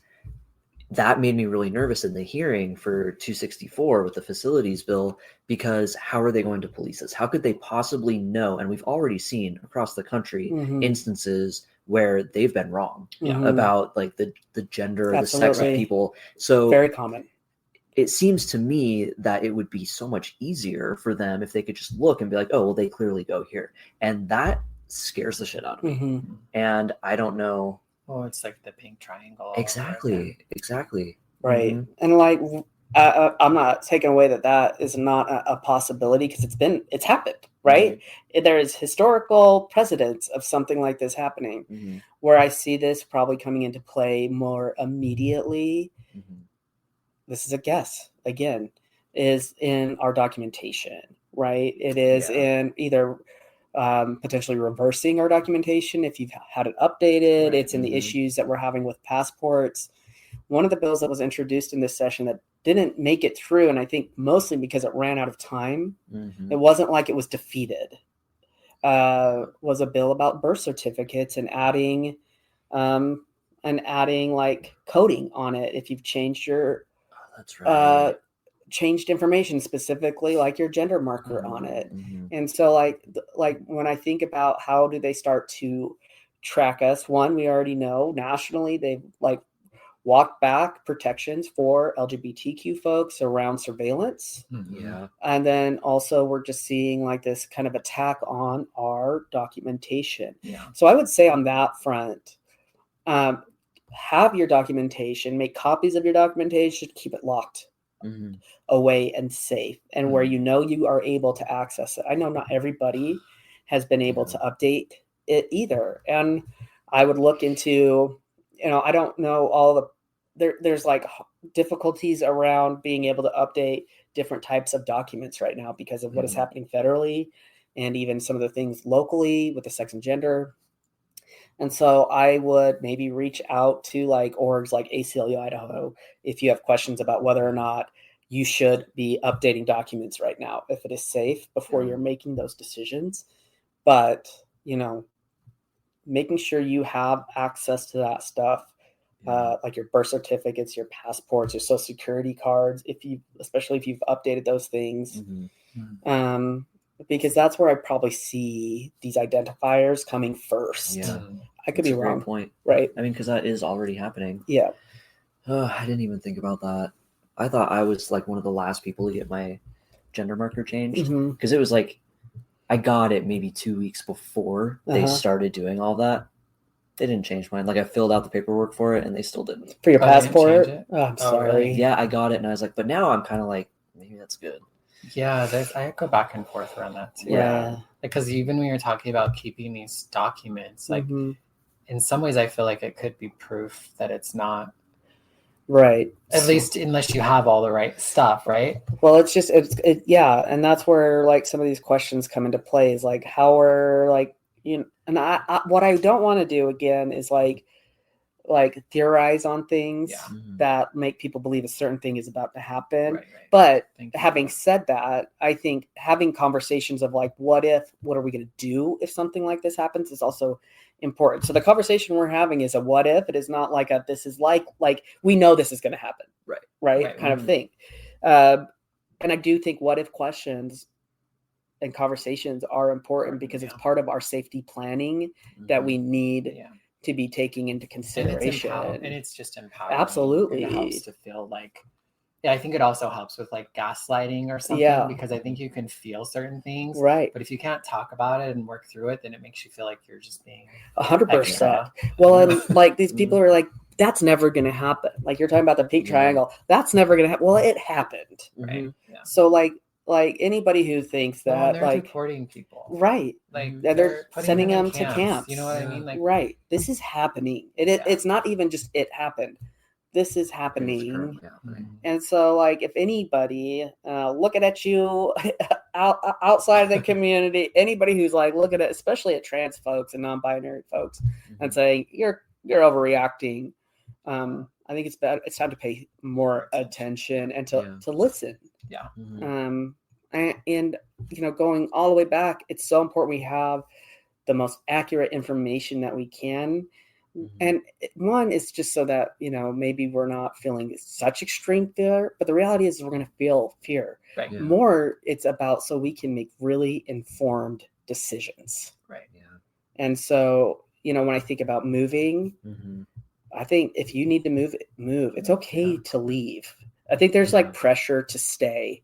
that made me really nervous in the hearing for 264 with the facilities bill, because how are they going to police this? How could they possibly know? And we've already seen across the country instances where they've been wrong about like the gender, the sex of people. So very common. It seems to me that it would be so much easier for them if they could just look and be like, oh, well, they clearly go here. And that scares the shit out of me. And I don't know. Oh, it's like the pink triangle. Exactly. Right. And like, I'm not taking away that is not a possibility, because it's happened, right? There is historical precedence of something like this happening. Where I see this probably coming into play more immediately. This is a guess again, is in our documentation, right? It is in either potentially reversing our documentation if you've had it updated. It's in the issues that we're having with passports. One of the bills that was introduced in this session that didn't make it through, and I think mostly because it ran out of time, it wasn't like it was defeated, was a bill about birth certificates and adding like coding on it if you've changed your changed information, specifically like your gender marker on it. And so like when I think about how do they start to track us, one, we already know nationally they've like walked back protections for LGBTQ folks around surveillance. And then also we're just seeing like this kind of attack on our documentation. So I would say on that front, have your documentation, make copies of your documentation, keep it locked away and safe, and where you are able to access it. I know not everybody has been able to update it either, and I would look into, I don't know all there's like difficulties around being able to update different types of documents right now because of what is happening federally, and even some of the things locally with the sex and gender. And so I would maybe reach out to like orgs like ACLU Idaho if you have questions about whether or not you should be updating documents right now, if it is safe, before you're making those decisions. But, making sure you have access to that stuff, like your birth certificates, your passports, your social security cards, especially if you've updated those things. Because that's where I probably see these identifiers coming first. I could be wrong. Great point. Right. I mean, because that is already happening. Yeah. Oh, I didn't even think about that. I thought I was like one of the last people to get my gender marker changed, because it was like I got it maybe 2 weeks before they started doing all that. They didn't change mine. Like I filled out the paperwork for it and they still didn't. For your passport? Oh, I'm sorry. Really? Yeah, I got it and I was like, but now I'm kind of like, maybe that's good. Yeah, I go back and forth around that too. Yeah. Because even when you're talking about keeping these documents, like in some ways I feel like it could be proof that it's not, right. at least unless you have all the right stuff, right? Well, yeah, and that's where like some of these questions come into play, is like how are like, you know, and I what I don't want to do again is like theorize on things that make people believe a certain thing is about to happen. Right. But having said that, I think having conversations of like, what are we going to do if something like this happens is also important. So the conversation we're having is a what if. It is not like a this is like we know this is going to happen. Right. Kind of thing. And I do think what if questions and conversations are important because it's part of our safety planning that we need to be taking into consideration. And it's just empowering. Absolutely. It helps to feel like, I think it also helps with like gaslighting or something, because I think you can feel certain things. Right. But if you can't talk about it and work through it, then it makes you feel like you're just being 100%. Well, and like these people are like, that's never going to happen. Like you're talking about the peak triangle. That's never going to happen. Well, it happened. Right. Yeah. So like anybody who thinks that they're deporting people. Right. Like they're sending them to camps. You know what I mean? Like, right. This is happening. It's not even just it happened. This is happening. And so like if anybody looking at you outside of the community, anybody who's like looking at, especially at trans folks and non-binary folks, and saying you're overreacting, I think it's time to pay more attention and to listen. Yeah. And you know, going all the way back, it's so important we have the most accurate information that we can. And one is just so that, you know, maybe we're not feeling such extreme fear, but the reality is we're going to feel fear. Right. More, it's about so we can make really informed decisions. Right. Yeah. And so, you know, when I think about moving, I think if you need to move. It's okay to leave. I think there's like pressure to stay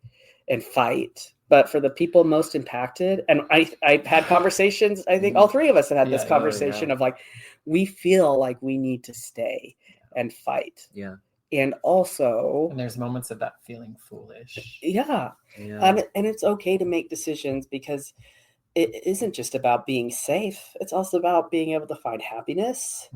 and fight. But for the people most impacted, and I've had conversations, I think all three of us have had this conversation of like, we feel like we need to stay and fight. Yeah. And also... And there's moments of that feeling foolish. Yeah. And it's okay to make decisions because it isn't just about being safe. It's also about being able to find happiness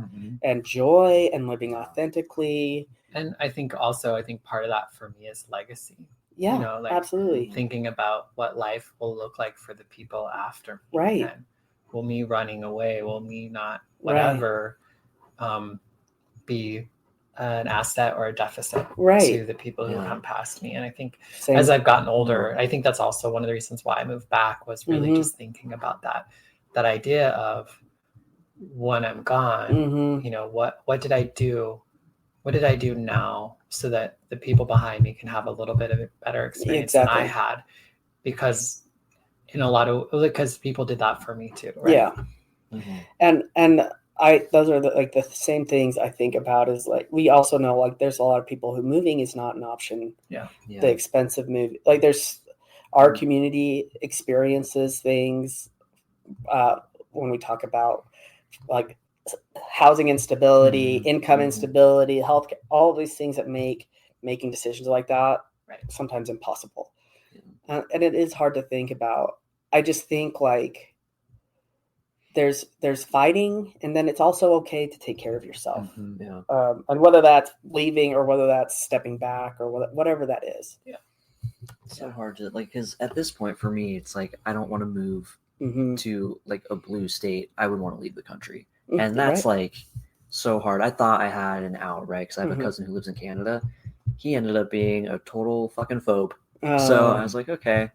and joy and living authentically. And I think part of that for me is legacy. Yeah, you know, like absolutely. Thinking about what life will look like for the people after me. Right. And will me running away, will me not, whatever, be an asset or a deficit to the people who come past me. And I think as I've gotten older, I think that's also one of the reasons why I moved back, was really just thinking about that idea of when I'm gone, you know, what did I do? What did I do now so that the people behind me can have a little bit of a better experience than I had? Because because people did that for me too. Right? Yeah. And those are the same things I think about, is like, we also know like there's a lot of people who moving is not an option. Yeah. The expensive move, like there's our community experiences things when we talk about like housing instability, income instability, health, all of these things that make making decisions like that sometimes impossible. And it is hard to think about. I just think like there's fighting, and then it's also okay to take care of yourself. And whether that's leaving or whether that's stepping back or whatever that is. Yeah. It's so hard to like, because at this point for me, it's like, I don't want to move to like a blue state. I would want to leave the country. And that's like so hard. I thought I had an out, right? Because I have a cousin who lives in Canada. He ended up being a total fucking phobe. So I was like, okay.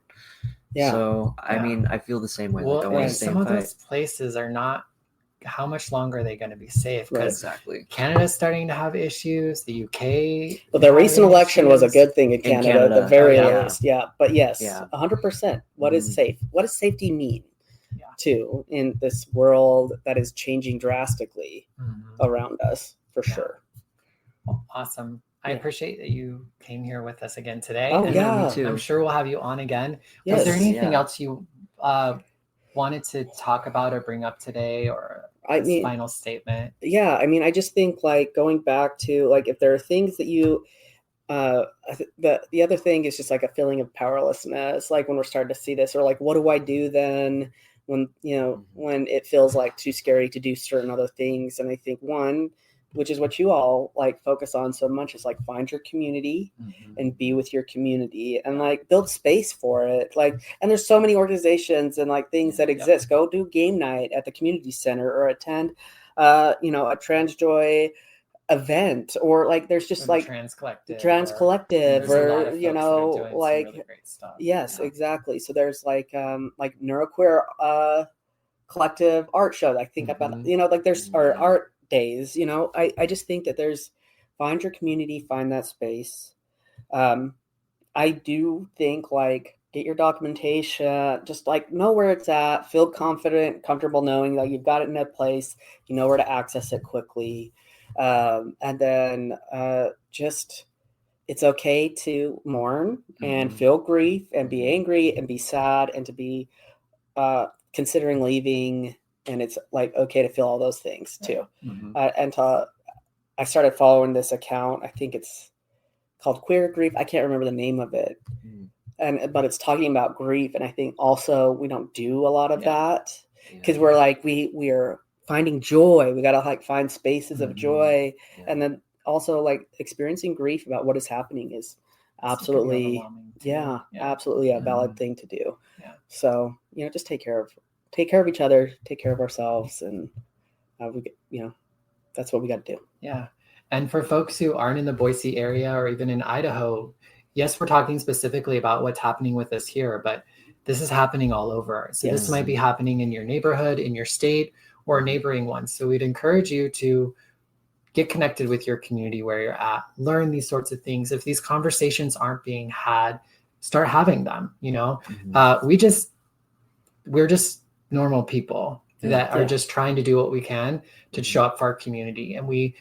Yeah. So I mean, I feel the same way. Well, like, I want to stay some and of fight. those places are not. How much longer are they going to be safe? Because exactly. Canada's starting to have issues. The UK. Well, the recent election was a good thing in Canada, at the very least. Yeah. But yes, 100%. What is safe? What does safety mean? Too, in this world that is changing drastically around us, for sure. Well, awesome. I appreciate that you came here with us again today. Oh, and yeah. Me too. I'm sure we'll have you on again. Yes. Is there anything else you wanted to talk about or bring up today, or final statement? Yeah, I mean, I just think like going back to like, if there are things that you the other thing is just like a feeling of powerlessness, like when we're starting to see this, or like, what do I do then when, when it feels like too scary to do certain other things. And I think one, which is what you all like focus on so much, is like find your community and be with your community and like build space for it. Like, and there's so many organizations and like things that exist. Go do game night at the community center or attend, a transjoy event, or like there's just like trans collective or like really great stuff. Yes, exactly. So there's like neuroqueer collective art show. I think about like there's or art days. I just think that there's find your community, find that space. I do think like get your documentation, just like know where it's at, feel confident, comfortable knowing that you've got it in a place, you know where to access it quickly. And then just it's okay to mourn and feel grief and be angry and be sad and to be considering leaving. And it's like okay to feel all those things too. I started following this account. I think it's called Queer Grief. I can't remember the name of it. But it's talking about grief. And I think also we don't do a lot of that because we're like, we are finding joy. We got to like find spaces of joy. And then also like experiencing grief about what is happening is absolutely, absolutely a valid thing to do. So, just take care of each other, take care of ourselves. And that's what we got to do. Yeah. And for folks who aren't in the Boise area or even in Idaho, yes, we're talking specifically about what's happening with us here, but this is happening all over. So this might be happening in your neighborhood, in your state, or neighboring ones. So we'd encourage you to get connected with your community where you're at, learn these sorts of things. If these conversations aren't being had, start having them. We're just normal people that are just trying to do what we can to show up for our community. And we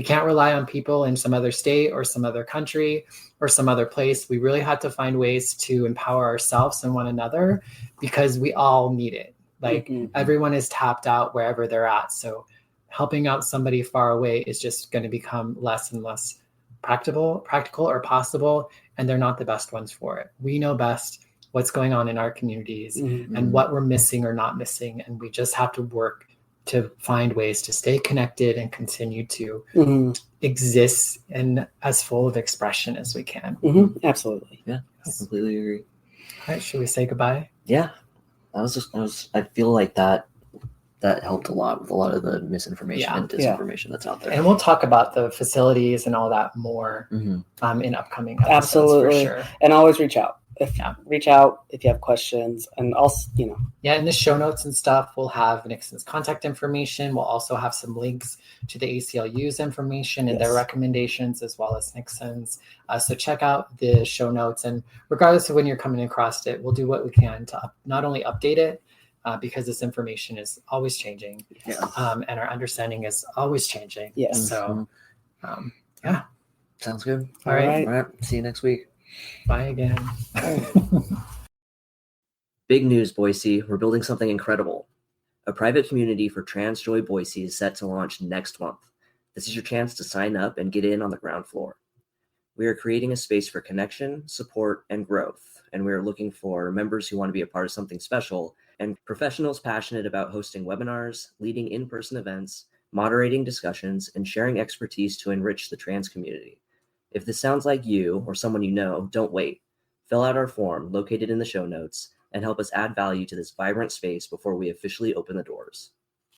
can't rely on people in some other state or some other country or some other place. We really have to find ways to empower ourselves and one another because we all need it. Like everyone is tapped out wherever they're at. So helping out somebody far away is just going to become less and less practical or possible. And they're not the best ones for it. We know best what's going on in our communities and what we're missing or not missing. And we just have to work to find ways to stay connected and continue to exist and as full of expression as we can. Absolutely. Yeah, I completely agree. All right, should we say goodbye? Yeah. I feel like that helped a lot with a lot of the misinformation and disinformation that's out there. And we'll talk about the facilities and all that more in upcoming episodes. Absolutely. For sure. And always reach out. Reach out if you have questions, and also, in the show notes and stuff, we'll have Nixon's contact information. We'll also have some links to the ACLU's information and their recommendations, as well as Nixon's. So check out the show notes, and regardless of when you're coming across it, we'll do what we can to not only update it, because this information is always changing, and our understanding is always changing. Yes. So, sounds good. All right. See you next week. Bye again. Big news, Boise. We're building something incredible. A private community for transjoyboise is set to launch next month. This is your chance to sign up and get in on the ground floar. We are creating a space for connection, support, and growth, and we are looking for members who want to be a part of something special and professionals passionate about hosting webinars, leading in-person events, moderating discussions, and sharing expertise to enrich the trans community. If this sounds like you or someone you know, don't wait. Fill out our form located in the show notes and help us add value to this vibrant space before we officially open the doors.